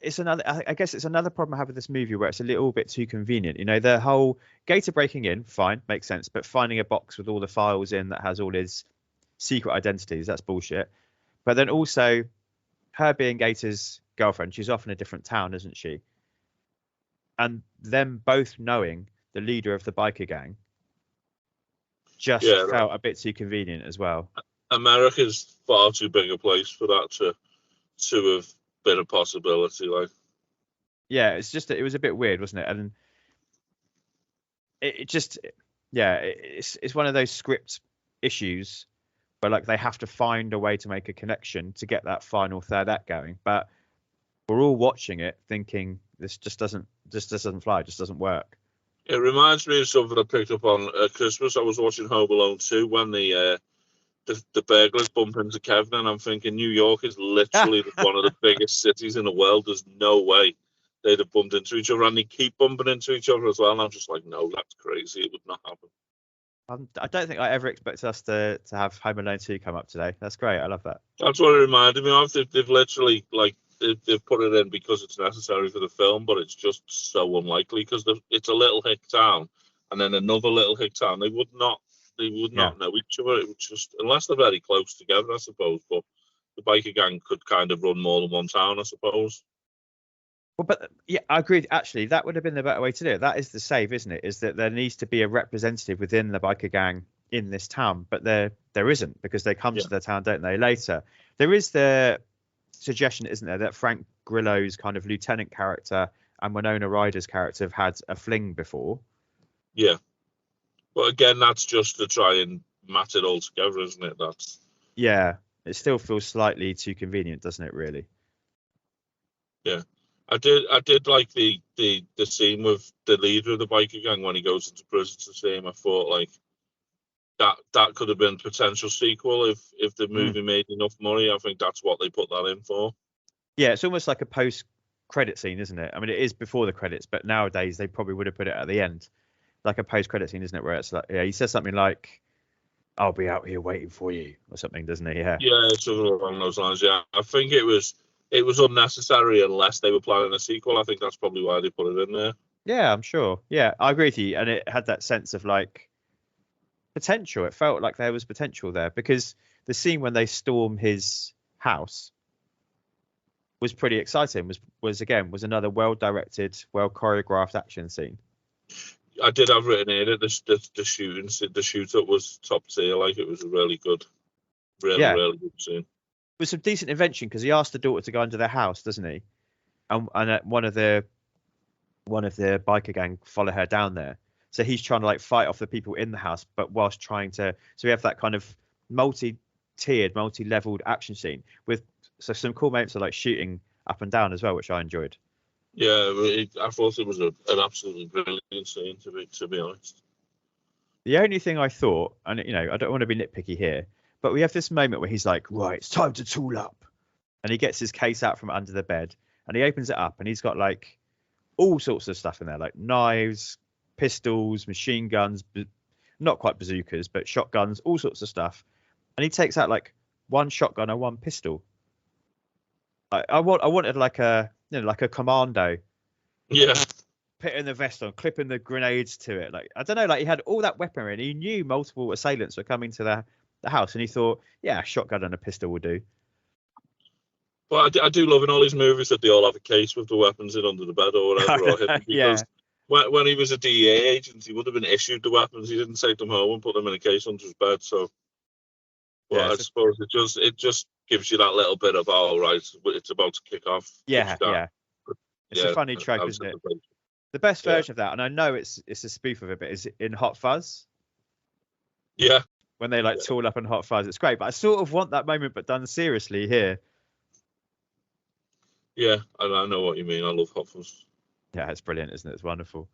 it's another problem I have with this movie where it's a little bit too convenient. The whole Gator breaking in, fine, makes sense, but finding a box with all the files in that has all his secret identities, that's bullshit. But then also her being Gator's girlfriend, she's off in a different town, isn't she? And them both knowing the leader of the biker gang just felt a bit too convenient as well.
America's far too big a place for that to have been a possibility. Like,
yeah, it was a bit weird, wasn't it? And it's one of those script issues where like they have to find a way to make a connection to get that final third act going. But we're all watching it thinking this just doesn't fly, just doesn't work.
It reminds me of something I picked up on Christmas. I was watching Home Alone 2 when the burglars bump into Kevin, and I'm thinking New York is literally one of the biggest cities in the world. There's no way they'd have bumped into each other, and they keep bumping into each other as well. And I'm just like, no, that's crazy. It would not happen.
I don't think I ever expected us to have Home Alone 2 come up today. That's great. I love that.
That's what it reminded me of. They've literally they've put it in because it's necessary for the film, but it's just so unlikely because it's a little hick town and then another little hick town. They would not know each other. It would just, unless they're very close together, I suppose. But the biker gang could kind of run more than one town, I suppose.
Well, but yeah, I agree. Actually, that would have been the better way to do it. That is the save, isn't it? Is that there needs to be a representative within the biker gang in this town, but there isn't, because they come to the town, don't they, later. There is the suggestion, isn't there, that Frank Grillo's kind of lieutenant character and Winona Ryder's character have had a fling before.
Yeah. But again, that's just to try and mat it all together, isn't it?
Yeah, it still feels slightly too convenient, doesn't it, really?
Yeah. I did like the scene with the leader of the biker gang when he goes into prison to see him. I thought like that could have been a potential sequel if the movie made enough money. I think that's what they put that in for.
Yeah, it's almost like a post-credit scene, isn't it? I mean, it is before the credits, but nowadays they probably would have put it at the end, like a post-credit scene, isn't it? Where it's like, yeah, he says something like, "I'll be out here waiting for you," or something, doesn't he? Yeah.
Yeah, something along those lines. Yeah, I think it was unnecessary unless they were planning a sequel. I think that's probably why they put it in there.
Yeah, I'm sure. Yeah, I agree with you, and it had that sense of like potential. It felt like there was potential there because the scene when they storm his house was pretty exciting. Was another well directed, well choreographed action scene.
I did have written here that the shoot up was top tier. Like it was a really good, really good scene.
With some decent invention because he asked the daughter to go into their house, doesn't he? And one of the biker gang follow her down there. So he's trying to like fight off the people in the house, but whilst trying to. So we have that kind of multi-tiered, multi-leveled action scene with some cool moments of like shooting up and down as well, which I enjoyed.
Yeah, I thought it was an absolutely brilliant scene to be honest.
The only thing I thought, and I don't want to be nitpicky here, but we have this moment where he's like, right, it's time to tool up, and he gets his case out from under the bed and he opens it up and he's got like all sorts of stuff in there, like knives, pistols, machine guns, not quite bazookas, but shotguns, all sorts of stuff. And he takes out like one shotgun and one pistol. I wanted like a commando.
Yeah.
Putting the vest on, clipping the grenades to it. Like, I don't know, like he had all that weaponry and he knew multiple assailants were coming to the house and he thought, yeah, a shotgun and a pistol will do.
Well, I do love in all these movies that they all have a case with the weapons in under the bed or whatever. Or hidden, because when he was a DEA agent, he would have been issued the weapons. He didn't take them home and put them in a case under his bed. So, well, I suppose it just gives you that little bit of, oh, right, it's about to kick off.
Yeah. It's a funny trope, isn't it? The best version of that, and I know it's a spoof of it, but is in Hot Fuzz.
Yeah.
When they like tool up in Hot Fuzz, it's great. But I sort of want that moment, but done seriously here.
Yeah, I know what you mean. I love Hot Fuzz.
Yeah, it's brilliant, isn't it? It's wonderful.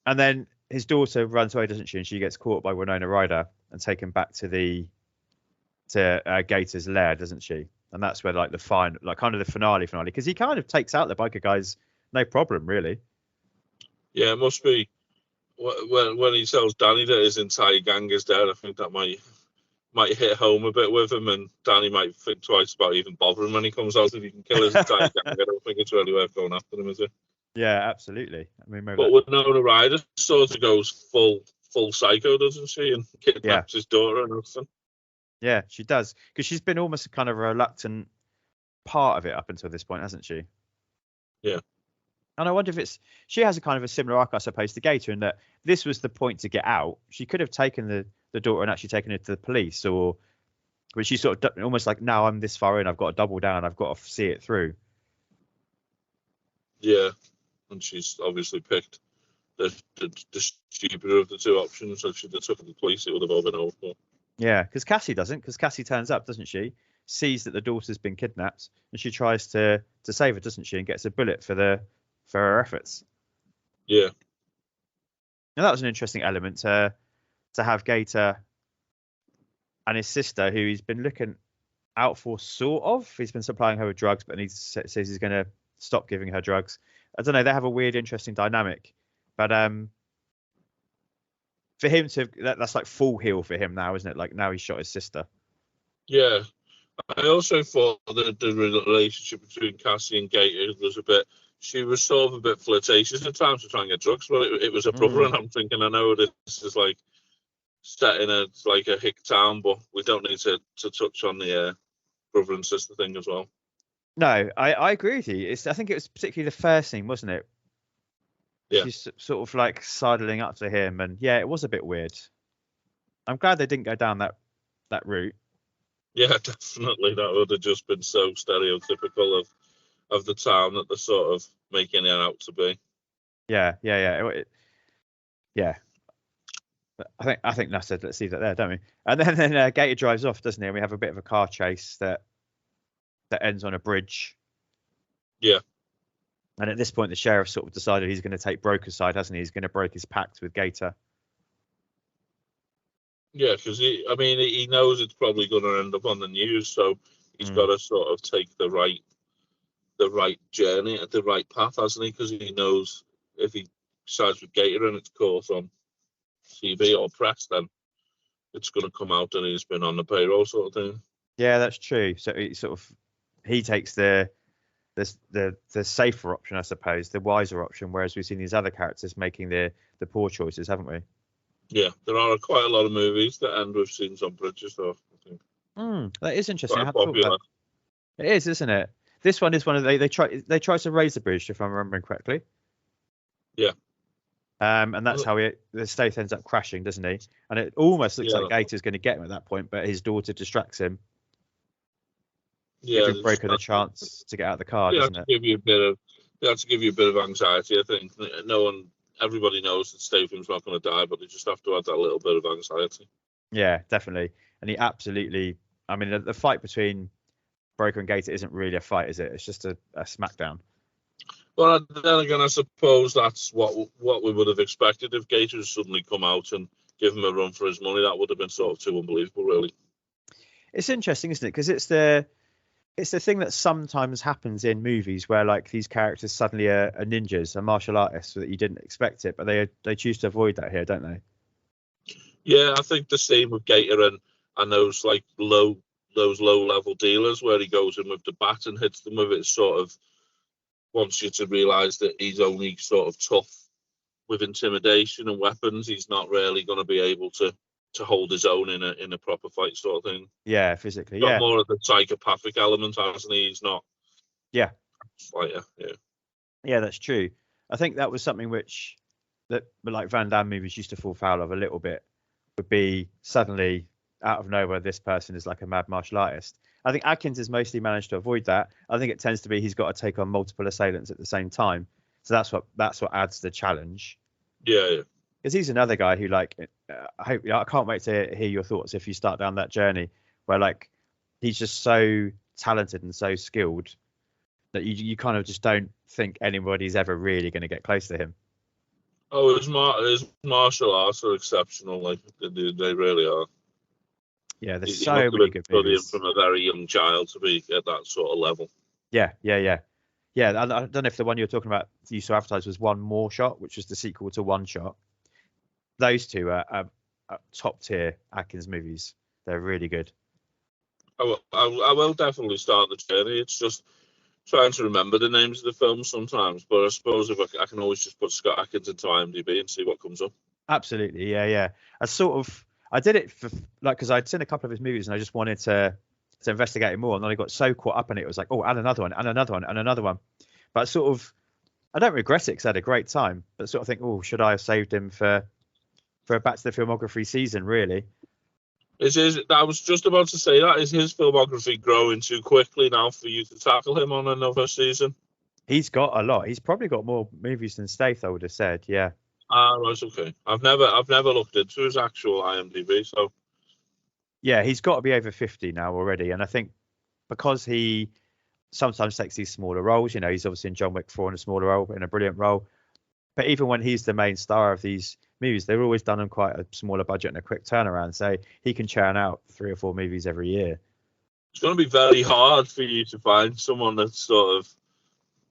And then his daughter runs away, doesn't she? And she gets caught by Winona Ryder and taken back to Gator's lair, doesn't she? And that's where like the finale, because he kind of takes out the biker guys, no problem, really. Yeah,
it must be when he tells Danny that his entire gang is dead. I think that might hit home a bit with him, and Danny might think twice about even bothering when he comes out. If he can kill his entire gang, I don't think it's really worth going after him, is it?
Yeah, absolutely. I mean,
but Winona Ryder sort of goes full psycho, doesn't she? And kidnaps his daughter and everything.
Yeah, she does, because she's been almost a kind of a reluctant part of it up until this point, hasn't she?
Yeah.
And I wonder if she has a kind of a similar arc, I suppose, to Gator, in that this was the point to get out. She could have taken the daughter and actually taken her to the police, but she sort of almost like, now I'm this far in, I've got to double down, I've got to see it through.
Yeah, and she's obviously picked the stupider of the two options. So if she'd have took the police, it would have all been over.
Yeah, because Cassie doesn't, because Cassie turns up, doesn't she? Sees that the daughter's been kidnapped, and she tries to save her, doesn't she? And gets a bullet for her efforts.
Yeah.
Now that was an interesting element to have Gator and his sister, who he's been looking out for, sort of. He's been supplying her with drugs, but he says he's going to stop giving her drugs. I don't know. They have a weird, interesting dynamic, but for him that's like full heel for him now, isn't it? Like now he's shot his sister.
Yeah. I also thought that the relationship between Cassie and Gator was she was sort of a bit flirtatious at times to try and get drugs, but it was a brother, and I'm thinking, I know this is like set in a hick town, but we don't need to touch on the brother and sister thing as well.
No, I agree with you. I think it was particularly the first scene, wasn't it?
Yeah.
She's sort of like sidling up to him, and yeah, it was a bit weird. I'm glad they didn't go down that route.
Yeah, definitely. That would have just been so stereotypical of the town that they're sort of making it out to be.
Yeah. I think that's it. Let's leave that there, don't we? And then Gator drives off, doesn't he? And we have a bit of a car chase that ends on a bridge.
Yeah.
And at this point, the sheriff sort of decided he's going to take Broker's side, hasn't he? He's going to break his pact with Gator.
Yeah, because he knows it's probably going to end up on the news, so he's got to sort of take the right journey, the right path, hasn't he? Because he knows if he sides with Gator and it's caught on TV or press, then it's going to come out that he's been on the payroll, sort of thing.
Yeah, that's true. So he takes the safer option, I suppose, the wiser option, whereas we've seen these other characters making the poor choices, haven't we?
Yeah, there are quite a lot of movies that end with scenes on bridges, though, I think.
That is interesting.
Quite popular.
It is, isn't it? This one is one of they try to raise the bridge, if I'm remembering correctly.
Yeah.
And that's how the Stath ends up crashing, doesn't he? And it almost looks like Gator's going to get him at that point, but his daughter distracts him.
Yeah,
giving Broker the chance to get out of the car, doesn't it?
They have to give you a bit of anxiety, I think. Everybody knows that Statham's not going to die, but they just have to add that little bit of anxiety.
Yeah, definitely. And he absolutely, I mean, the fight between Broker and Gator isn't really a fight, is it? It's just a smackdown.
Well, then again, I suppose that's what we would have expected if Gator had suddenly come out and give him a run for his money. That would have been sort of too unbelievable, really. It's
interesting, isn't it? Because it's the thing that sometimes happens in movies where like these characters suddenly are ninjas, are martial artists, so that you didn't expect it, but they choose to avoid that here, don't they?
Yeah, I think the same with Gator and those like low level dealers where he goes in with the bat and hits them with it, sort of wants you to realise that he's only sort of tough with intimidation and weapons. He's not really going to be able to hold his own in a proper fight, sort of thing.
Yeah, physically.
Got more of the psychopathic element, hasn't he? He's not.
Yeah.
Fighter. Yeah.
Yeah, that's true. I think that was something that like Van Damme movies used to fall foul of a little bit. Would be suddenly out of nowhere, this person is like a mad martial artist. I think Atkins has mostly managed to avoid that. I think it tends to be he's got to take on multiple assailants at the same time. So that's what adds the challenge.
Yeah.
Because he's another guy who I can't wait to hear your thoughts if you start down that journey where like he's just so talented and so skilled that you kind of just don't think anybody's ever really going to get close to him.
Oh, his martial arts are exceptional. Like they really are.
Yeah, there's so many good movies.
From a very young child to be at that sort of level.
Yeah. I don't know if the one you're talking about you saw advertised was One More Shot, which was the sequel to One Shot. Those two are top tier Atkins movies. They're really good.
I will definitely start the journey. It's just trying to remember the names of the films sometimes. But I suppose if I can always just put Scott Atkins into IMDb and see what comes up.
Absolutely, yeah. I did it for because I'd seen a couple of his movies and I just wanted to investigate it more, and then I got so caught up in it. It was like, oh, and another one, and another one, and another one. But I don't regret it because I had a great time. But sort of think, oh, should I have saved him for a Back to the Filmography season? Really?
I was just about to say that. Is his filmography growing too quickly now for you to tackle him on another season?
He's got a lot. He's probably got more movies than Stath, I would have said. Yeah.
Right, okay. I've never looked into his actual IMDb, so.
Yeah, he's got to be over 50 now already, and I think because he sometimes takes these smaller roles, he's obviously in John Wick 4 in a smaller role, but in a brilliant role. But even when he's the main star of these movies, they're always done on quite a smaller budget and a quick turnaround. So he can churn out 3 or 4 movies every year.
It's going to be very hard for you to find someone that's sort of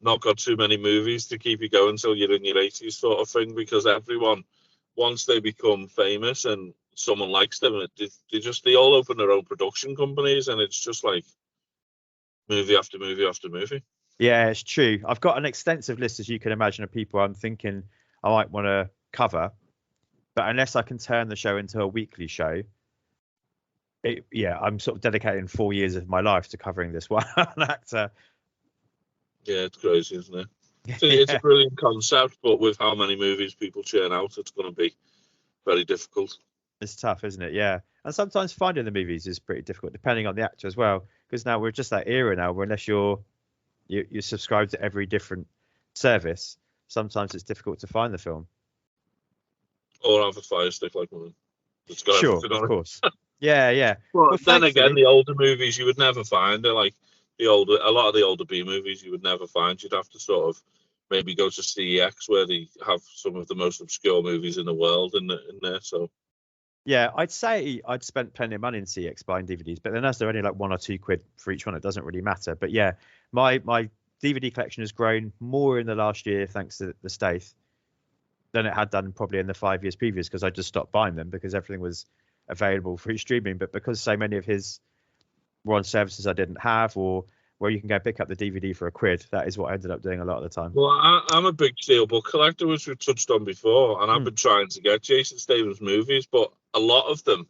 not got too many movies to keep you going until you're in your 80s sort of thing, because everyone, once they become famous and someone likes them, they all open their own production companies, and it's just like movie after movie after movie.
Yeah, it's true. I've got an extensive list, as you can imagine, of people I'm thinking I might want to cover, but unless I can turn the show into a weekly show, I'm sort of dedicating 4 years of my life to covering this one actor.
Yeah, it's crazy, isn't it? It's a brilliant concept, but with how many movies people churn out, it's going to be very difficult.
It's tough, isn't it? Yeah. And sometimes finding the movies is pretty difficult, depending on the actor as well. Because now we're just that era now where unless you're subscribed to every different service, sometimes it's difficult to find the film.
Or have a Fire Stick like mine. It's got
Sure,
everything on
of
it.
course. Yeah.
Well, then
thankfully-
again, the older movies you would never find. They're like a lot of the older B movies you would never find. You'd have to sort of maybe go to CEX where they have some of the most obscure movies in the world in there. So
yeah, I'd say I'd spent plenty of money in CX buying DVDs, but then as they're only like £1 or £2 for each one, it doesn't really matter. But yeah, my DVD collection has grown more in the last year thanks to the Stath than it had done probably in the 5 years previous, because I just stopped buying them because everything was available for streaming. But because so many of his were on services I didn't have, or where you can go pick up the DVD for £1, that is what I ended up doing a lot of the time.
Well, I'm a big steelbook collector, which we've touched on before, and I've been trying to get Jason Statham's movies, but a lot of them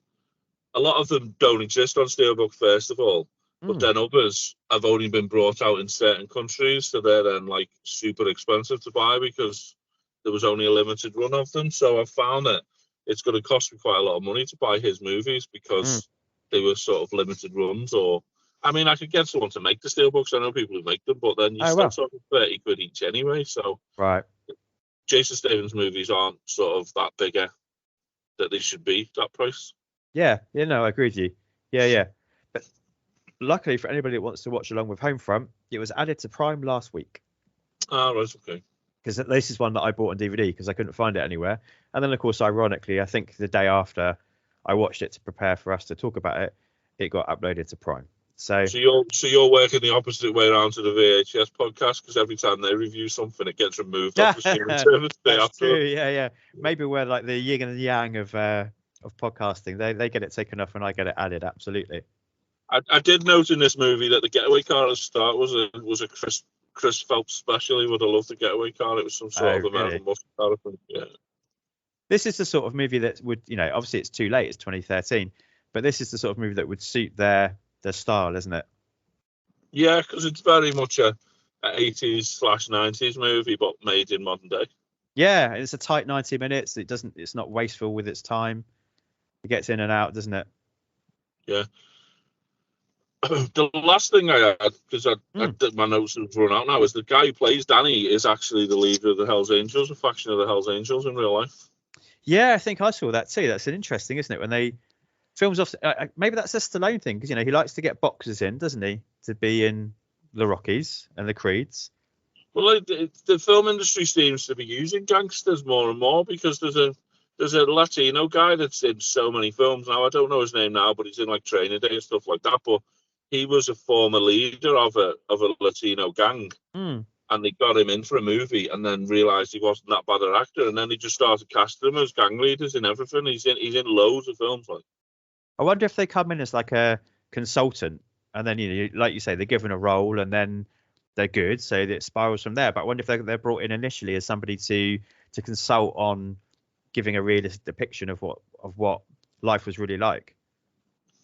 don't exist on steelbook, first of all. But then others have only been brought out in certain countries, so they're then like super expensive to buy because there was only a limited run of them. So I found that it's going to cost me quite a lot of money to buy his movies because they were sort of limited runs. Or, I mean, I could get someone to make the steelbooks. I know people who make them, but then you still talking £30 each anyway. So
right,
Jason Statham's movies aren't sort of that bigger that they should be that price.
Yeah, no, I agree with you. Yeah. But luckily for anybody that wants to watch along with Homefront, it was added to Prime last week.
Ah, right, okay.
Because this is one that I bought on DVD because I couldn't find it anywhere. And then, of course, ironically, I think the day after I watched it to prepare for us to talk about it, it got uploaded to Prime. So
you're working the opposite way around to the VHS podcast, because every time they review something, it gets removed off the streaming service.
That's true. Yeah. Maybe we're like the yin and yang of podcasting. They get it taken off and I get it added. Absolutely.
I did note in this movie that the getaway car at the start was a Chris Phelps special. He would have loved the getaway car. It was some sort of American muscle car. Yeah.
This is the sort of movie that would, obviously it's too late. It's 2013, but this is the sort of movie that would suit their style, isn't it?
Yeah, because it's very much a 80s/90s movie, but made in modern day.
Yeah, it's a tight 90 minutes. It's not wasteful with its time. It gets in and out, doesn't it?
Yeah. The last thing I had, because my notes have run out now, is the guy who plays Danny is actually the leader of the Hells Angels, a faction of the Hells Angels in real life.
Yeah, I think I saw that too. That's an interesting, isn't it? When they films off, maybe that's a Stallone thing, because he likes to get boxers in, doesn't he, to be in the Rockies and the Creeds.
Well, the film industry seems to be using gangsters more and more, because there's a Latino guy that's in so many films now. I don't know his name now, but he's in like Training Day and stuff like that. But he was a former leader of a Latino gang, and they got him in for a movie, and then realised he wasn't that bad an actor, and then they just started casting him as gang leaders in everything. He's in loads of films. Like,
I wonder if they come in as like a consultant, and then like you say, they're given a role, and then they're good, so it spirals from there. But I wonder if they're brought in initially as somebody to consult on giving a realistic depiction of what life was really like.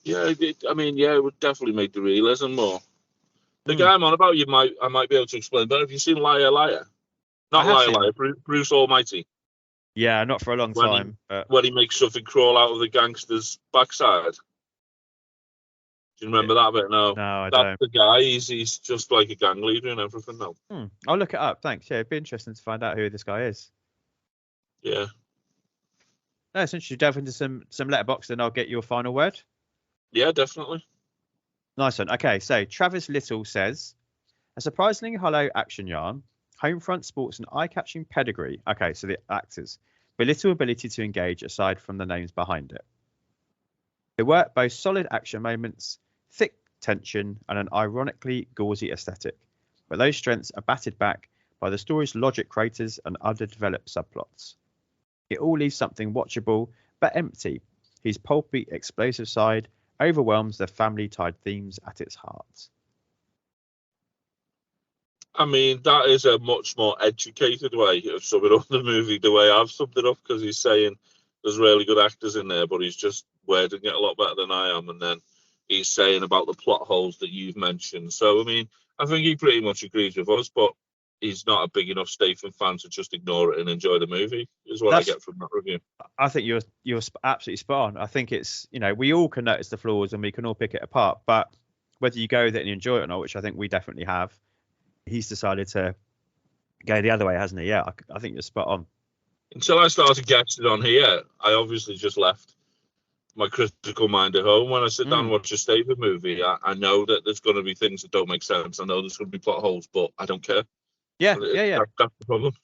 Yeah, it would definitely make the realism more. The guy I'm on about, I might be able to explain, but have you seen Liar Liar? Not Liar Liar, Bruce Almighty.
Yeah, not for a long time.
When he makes something crawl out of the gangster's backside. Do you remember that bit? No,
I don't.
That's the guy. He's just like a gang leader and everything now.
I'll look it up. Thanks. Yeah, it'd be interesting to find out who this guy is.
Yeah.
No, since you delve into some letterbox, then I'll get your final word.
Yeah, definitely.
Nice one. Okay, so Travis Little says, a surprisingly hollow action yarn. Homefront sports an eye-catching pedigree. Okay, so the actors, but little ability to engage aside from the names behind it. The work boasts solid action moments, thick tension, and an ironically gauzy aesthetic, but those strengths are battered back by the story's logic craters and underdeveloped subplots. It all leaves something watchable but empty, whose pulpy, explosive side overwhelms the family-tied themes at its heart.
I mean, that is a much more educated way of summing up the movie, the way I've summed it up, because he's saying there's really good actors in there, but he's just wording it a lot better than I am. And then he's saying about the plot holes that you've mentioned. So, I mean, I think he pretty much agrees with us, but
he's
not a big enough Statham fan to just ignore it and enjoy the movie, is what I get from that review.
I think you're absolutely spot on. I think it's, we all can notice the flaws and we can all pick it apart, but whether you go with it and enjoy it or not, which I think we definitely have, he's decided to go the other way, hasn't he? Yeah, I think you're spot on.
Until I started guessing on here, I obviously just left my critical mind at home. When I sit down and watch a Statham movie, I know that there's going to be things that don't make sense. I know there's going to be plot holes, but I don't care.
Yeah.
That's the problem.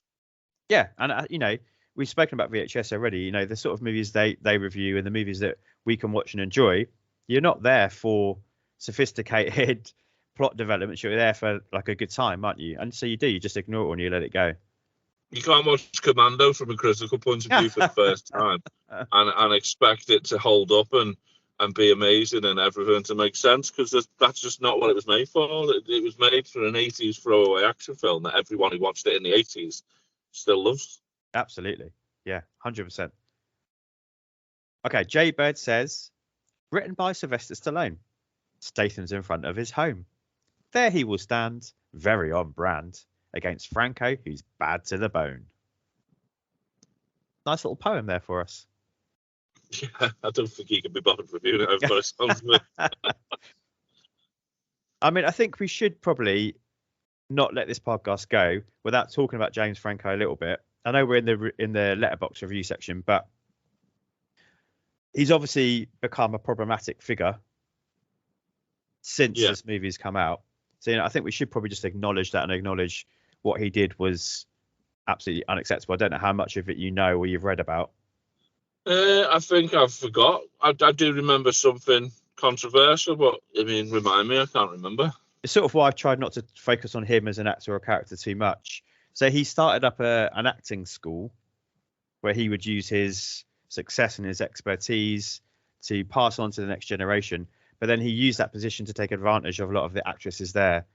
Yeah, and we've spoken about VHS already. The sort of movies they review and the movies that we can watch and enjoy. You're not there for sophisticated plot developments. You're there for like a good time, aren't you? And so you do. You just ignore it and you let it go.
You can't watch Commando from a critical point of view for the first time and expect it to hold up and be amazing and everything to make sense, because that's just not what it was made for. It was made for an 80s throwaway action film that everyone who watched it in the 80s still loves.
Absolutely. Yeah, 100%. Okay, Jay Bird says, written by Sylvester Stallone. Statham's in front of his home. There he will stand, very on brand, against Franco, who's bad to the bone. Nice little poem there for us.
Yeah, I don't think he can be bothered reviewing it over sounds of it.
I mean, I think we should probably not let this podcast go without talking about James Franco a little bit. I know we're in the letterbox review section, but he's obviously become a problematic figure since this movie's come out. So I think we should probably just acknowledge that and acknowledge what he did was absolutely unacceptable. I don't know how much of it you know or you've read about.
I think I've forgot. I do remember something controversial, but I mean, remind me, I can't remember.
It's sort of why I've tried not to focus on him as an actor or character too much. So he started up an acting school where he would use his success and his expertise to pass on to the next generation. But then he used that position to take advantage of a lot of the actresses there.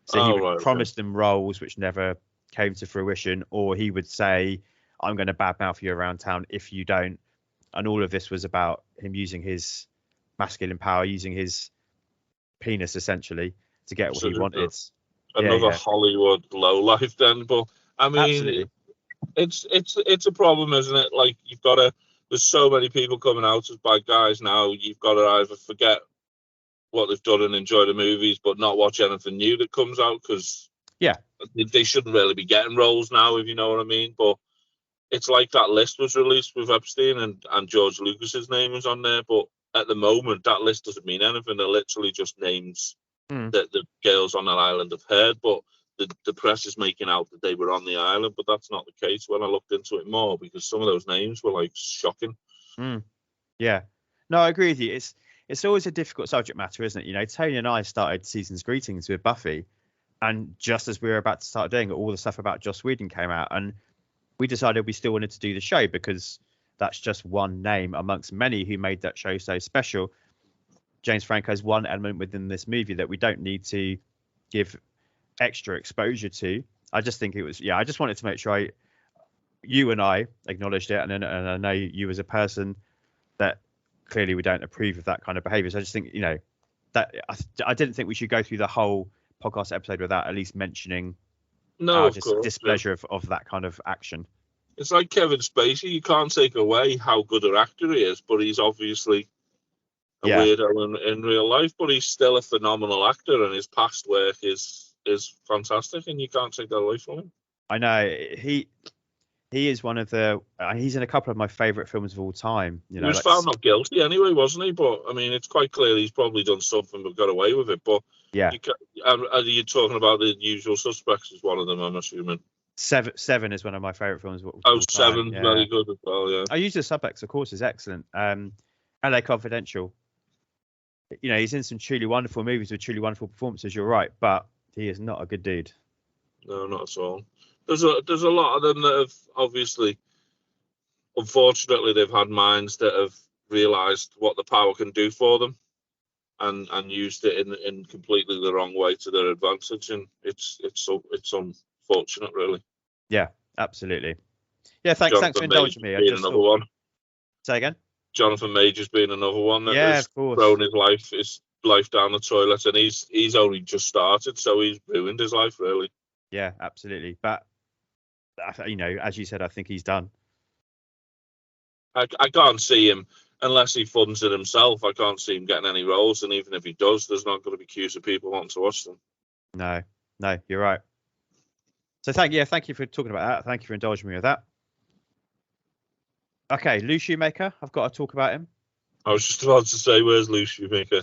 So he would promise them roles which never came to fruition, or he would say, I'm going to badmouth you around town if you don't. And all of this was about him using his masculine power, using his penis essentially to get what he wanted.
Another Hollywood lowlife then, but I mean, absolutely. It's a problem, isn't it? Like there's so many people coming out as bad guys now. You've got to either forget what they've done and enjoy the movies, but not watch anything new that comes out, because they shouldn't really be getting roles now, if you know what I mean. But it's like that list was released with Epstein and George Lucas's name was on there, but at the moment that list doesn't mean anything. They're literally just names that the girls on that island have heard, but the press is making out that they were on the island, but that's not the case when I looked into it more, because some of those names were like shocking.
Yeah, no, I agree with you. It's always a difficult subject matter, isn't it? Tony and I started Season's Greetings with Buffy, and just as we were about to start doing it, all the stuff about Joss Whedon came out, and we decided we still wanted to do the show because that's just one name amongst many who made that show so special. James Franco is one element within this movie that we don't need to give extra exposure to. I just think it was, I just wanted to make sure you and I acknowledged it, and I know you as a person that clearly we don't approve of that kind of behaviour. So I just think, that I didn't think we should go through the whole podcast episode without at least mentioning displeasure of that kind of action.
It's like Kevin Spacey. You can't take away how good an actor he is, but he's obviously a weirdo in real life, but he's still a phenomenal actor, and his past work is fantastic, and you can't take that away from him.
I know he is one of the he's in a couple of my ffavorite films of all time.
He was found not guilty anyway, wasn't he? But I mean, it's quite clear he's probably done something but got away with it. But are you talking about The Usual Suspects as one of them? I'm assuming.
Seven is one of my favourite films.
Seven's very good as well. Yeah.
I Usual Suspects, of course, is excellent. LA Confidential. He's in some truly wonderful movies with truly wonderful performances. You're right, but he is not a good dude.
No, not at all. There's a lot of them that have obviously, unfortunately, they've had minds that have realised what the power can do for them, and used it in completely the wrong way to their advantage, and it's unfortunate, really.
Yeah, absolutely. Yeah, thanks for indulging me.
Another one.
Say again.
Jonathan Major's been another one that has thrown his life down the toilet, and he's only just started, so he's ruined his life, really.
Yeah, absolutely. But as you said, I think he's done.
I can't see him unless he funds it himself. I can't see him getting any roles, and even if he does, there's not going to be queues of people wanting to watch them.
No, you're right. So thank you for talking about that. Thank you for indulging me with that. Okay, Lou Shoemaker. I've got to talk about him.
I was just about to say, where's Lou Shoemaker?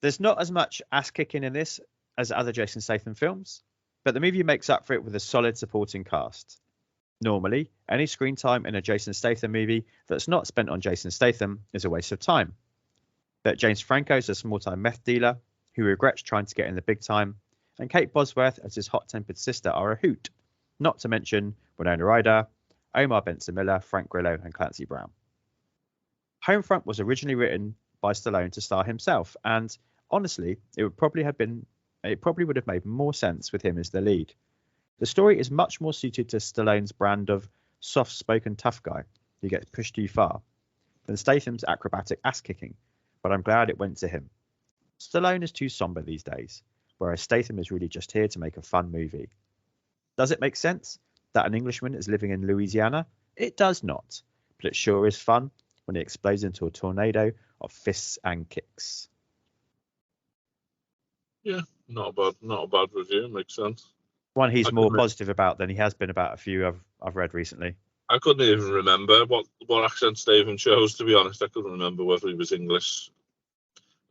There's not as much ass kicking in this as other Jason Statham films, but the movie makes up for it with a solid supporting cast. Normally, any screen time in a Jason Statham movie that's not spent on Jason Statham is a waste of time. But James Franco's a small-time meth dealer who regrets trying to get in the big time, and Kate Bosworth as his hot-tempered sister are a hoot, not to mention Winona Ryder, Omar Benson-Miller, Frank Grillo, and Clancy Brown. Homefront was originally written by Stallone to star himself, and honestly, it would probably have made more sense with him as the lead. The story is much more suited to Stallone's brand of soft-spoken tough guy who gets pushed too far than Statham's acrobatic ass-kicking, but I'm glad it went to him. Stallone is too somber these days, whereas Statham is really just here to make a fun movie. Does it make sense that an Englishman is living in Louisiana? It does not, but it sure is fun when he explodes into a tornado of fists and kicks.
Yeah, not a bad review. Makes sense.
One he's more positive about than he has been about a few I've read recently.
I couldn't even remember what accent Statham chose, to be honest. I couldn't remember whether he was English,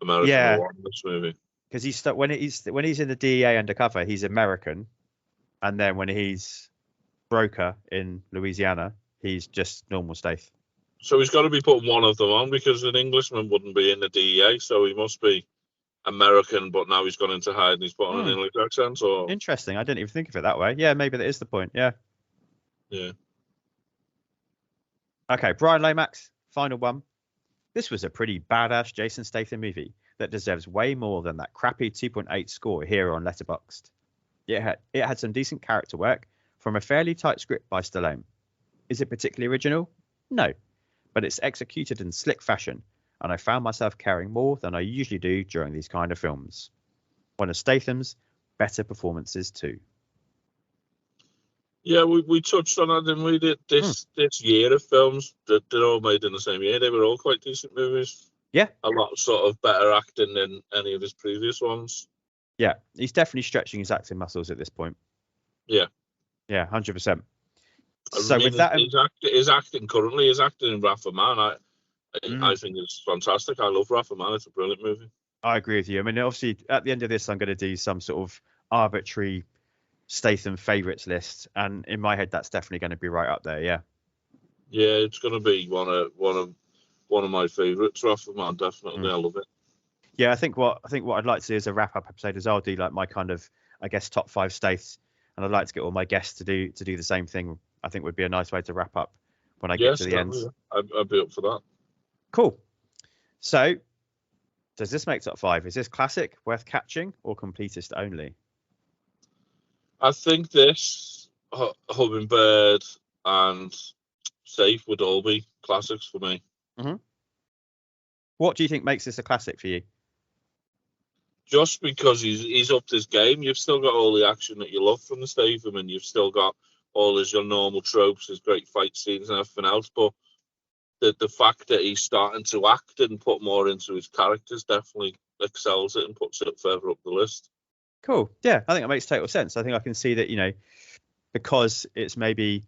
American, or what in this movie.
Because when he's in the DEA undercover, he's American, and then when he's broker in Louisiana, he's just normal Stath.
So he's got to be putting one of them on, because an Englishman wouldn't be in the DEA, so he must be American, but now he's gone into hiding. He's put on an English accent. Or
interesting. I didn't even think of it that way. Yeah, maybe that is the point. Yeah. Okay, Brian Lomax, final one. This was a pretty badass Jason Statham movie that deserves way more than that crappy 2.8 score here on Letterboxd. It had some decent character work from a fairly tight script by Stallone. Is it particularly original? No, but it's executed in slick fashion, and I found myself caring more than I usually do during these kind of films. One of Statham's better performances too.
Yeah, we touched on that, didn't we? This year of films that they're all made in the same year. They were all quite decent movies.
Yeah.
A lot sort of better acting than any of his previous ones.
Yeah, he's definitely stretching his acting muscles at this point.
Yeah.
Yeah, 100%.
So with that, his acting currently is acting in Wrath of Man. I think it's fantastic. I love Wrath of Man. It's a brilliant movie.
I agree with you. I mean, obviously, at the end of this, I'm going to do some sort of arbitrary Statham favourites list, and in my head, that's definitely going to be right up there. Yeah.
Yeah, it's going to be one of my favourites. Wrath of Man, definitely. I love it.
Yeah, I think what I'd like to do as a wrap up episode is I'll do like my kind of, I guess, top 5 Staths, and I'd like to get all my guests to do the same thing. I think would be a nice way to wrap up when I get to the end.
I'd be up for that.
Cool. So, does this make top 5? Is this classic, worth catching, or completist only?
I think this, Hummingbird, and Safe would all be classics for me.
Mm-hmm. What do you think makes this a classic for you?
Just because he's upped his game. You've still got all the action that you love from the Statham, and you've still got all your normal tropes, his great fight scenes and everything else. But the fact that he's starting to act and put more into his characters definitely excels it and puts it further up the list.
Cool. Yeah, I think that makes total sense. I think I can see that, because it's maybe,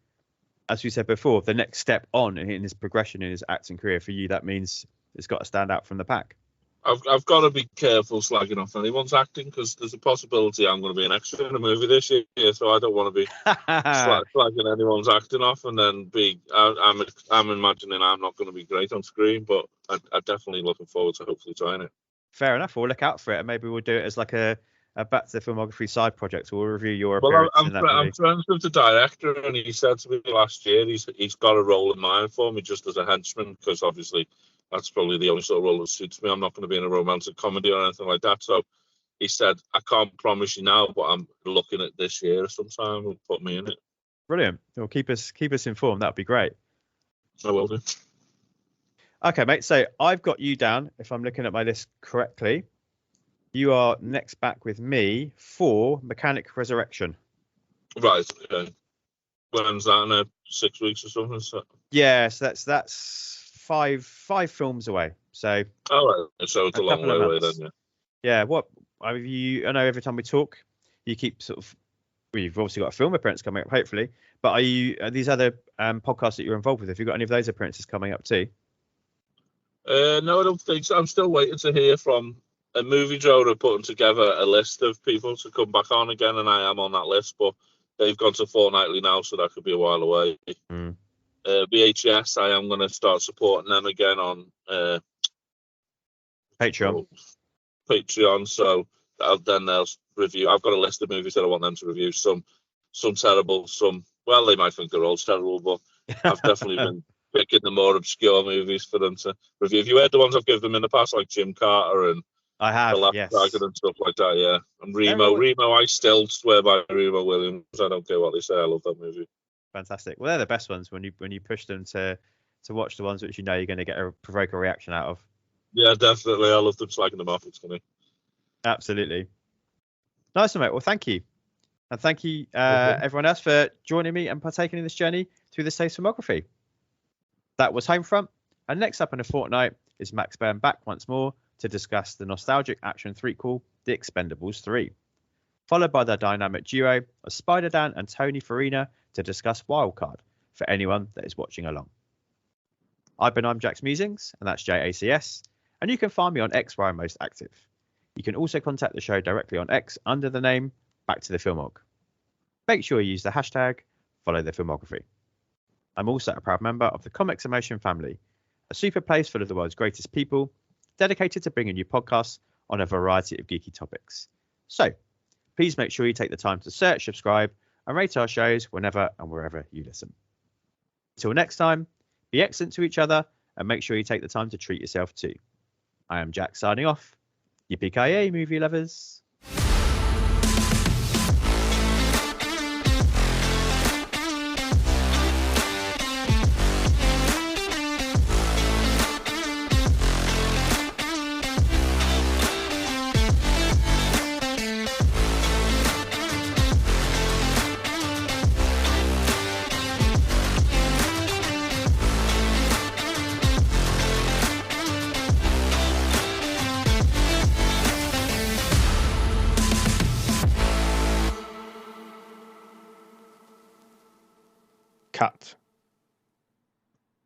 as we said before, the next step on in his progression in his acting career. For you, that means it's got to stand out from the pack.
I've got to be careful slagging off anyone's acting, because there's a possibility I'm going to be an extra in a movie this year, so I don't want to be slagging anyone's acting off and then I'm imagining I'm not going to be great on screen, but I'm definitely looking forward to hopefully trying it.
Fair enough. We'll look out for it, and maybe we'll do it as like a Back to the Filmography side project. We'll review your appearance in that movie.
I'm friends with the director, and he said to me last year he's got a role in mind for me just as a henchman, because obviously that's probably the only sort of role that suits me. I'm not going to be in a romantic comedy or anything like that. So he said, I can't promise you now, but I'm looking at this year sometime. He'll put me in it.
Brilliant. Well, keep us informed. That'd be great.
I will do.
Okay, mate. So I've got you down, if I'm looking at my list correctly. You are next back with me for Mechanic Resurrection.
Right. Okay. When's that? In 6 weeks or something? So...
Yeah, so that's five films away. So
Oh, right. So it's a long
couple
way
of
away then.
months.
Yeah.
Yeah. What have you? I know every time we talk, you keep sort of. Well, you've obviously got a film appearance coming up, hopefully. But are these other podcasts that you're involved with? Have you got any of those appearances coming up too?
No, I don't think so. I'm still waiting to hear from a MovieDrone are putting together a list of people to come back on again, and I am on that list, but they've gone to fortnightly now, so that could be a while away. VHS, I am going to start supporting them again on
Patreon.
So then they'll review. I've got a list of movies that I want them to review. Some terrible, some, well, they might think they're all terrible, but I've definitely been picking the more obscure movies for them to review. Have you heard the ones I've given them in the past, like Jim Carter and
I have,
The Last
yes.
Dragon and stuff like that? Yeah, and Remo, I still swear by Remo Williams. I don't care what they say. I love that movie.
Fantastic. Well, they're the best ones when you push them to watch the ones which you know you're going to provoke a reaction out of.
Yeah, definitely. I love them slagging them off. It's funny.
Absolutely. Nice one, mate. Well, thank you. And thank you, everyone else, for joining me and partaking in this journey through the Stath's filmography. That was Homefront. And next up in a fortnight is Max Byrne back once more to discuss the nostalgic action threequel, The Expendables 3. Followed by the dynamic duo of Spider-Dan and Tony Farina to discuss Wildcard for anyone that is watching along. I'm Jack's Musings, and that's JACS. And you can find me on X where I'm most active. You can also contact the show directly on X under the name Back to the Filmog. Make sure you use the hashtag #FollowTheFilmography. I'm also a proud member of the Comics Emotion family, a super place full of the world's greatest people, dedicated to bringing you podcasts on a variety of geeky topics. So, please make sure you take the time to search, subscribe, and rate our shows whenever and wherever you listen. Until next time, be excellent to each other, and make sure you take the time to treat yourself too. I am Jack signing off. Yippee-ki-yay, movie lovers. Cut.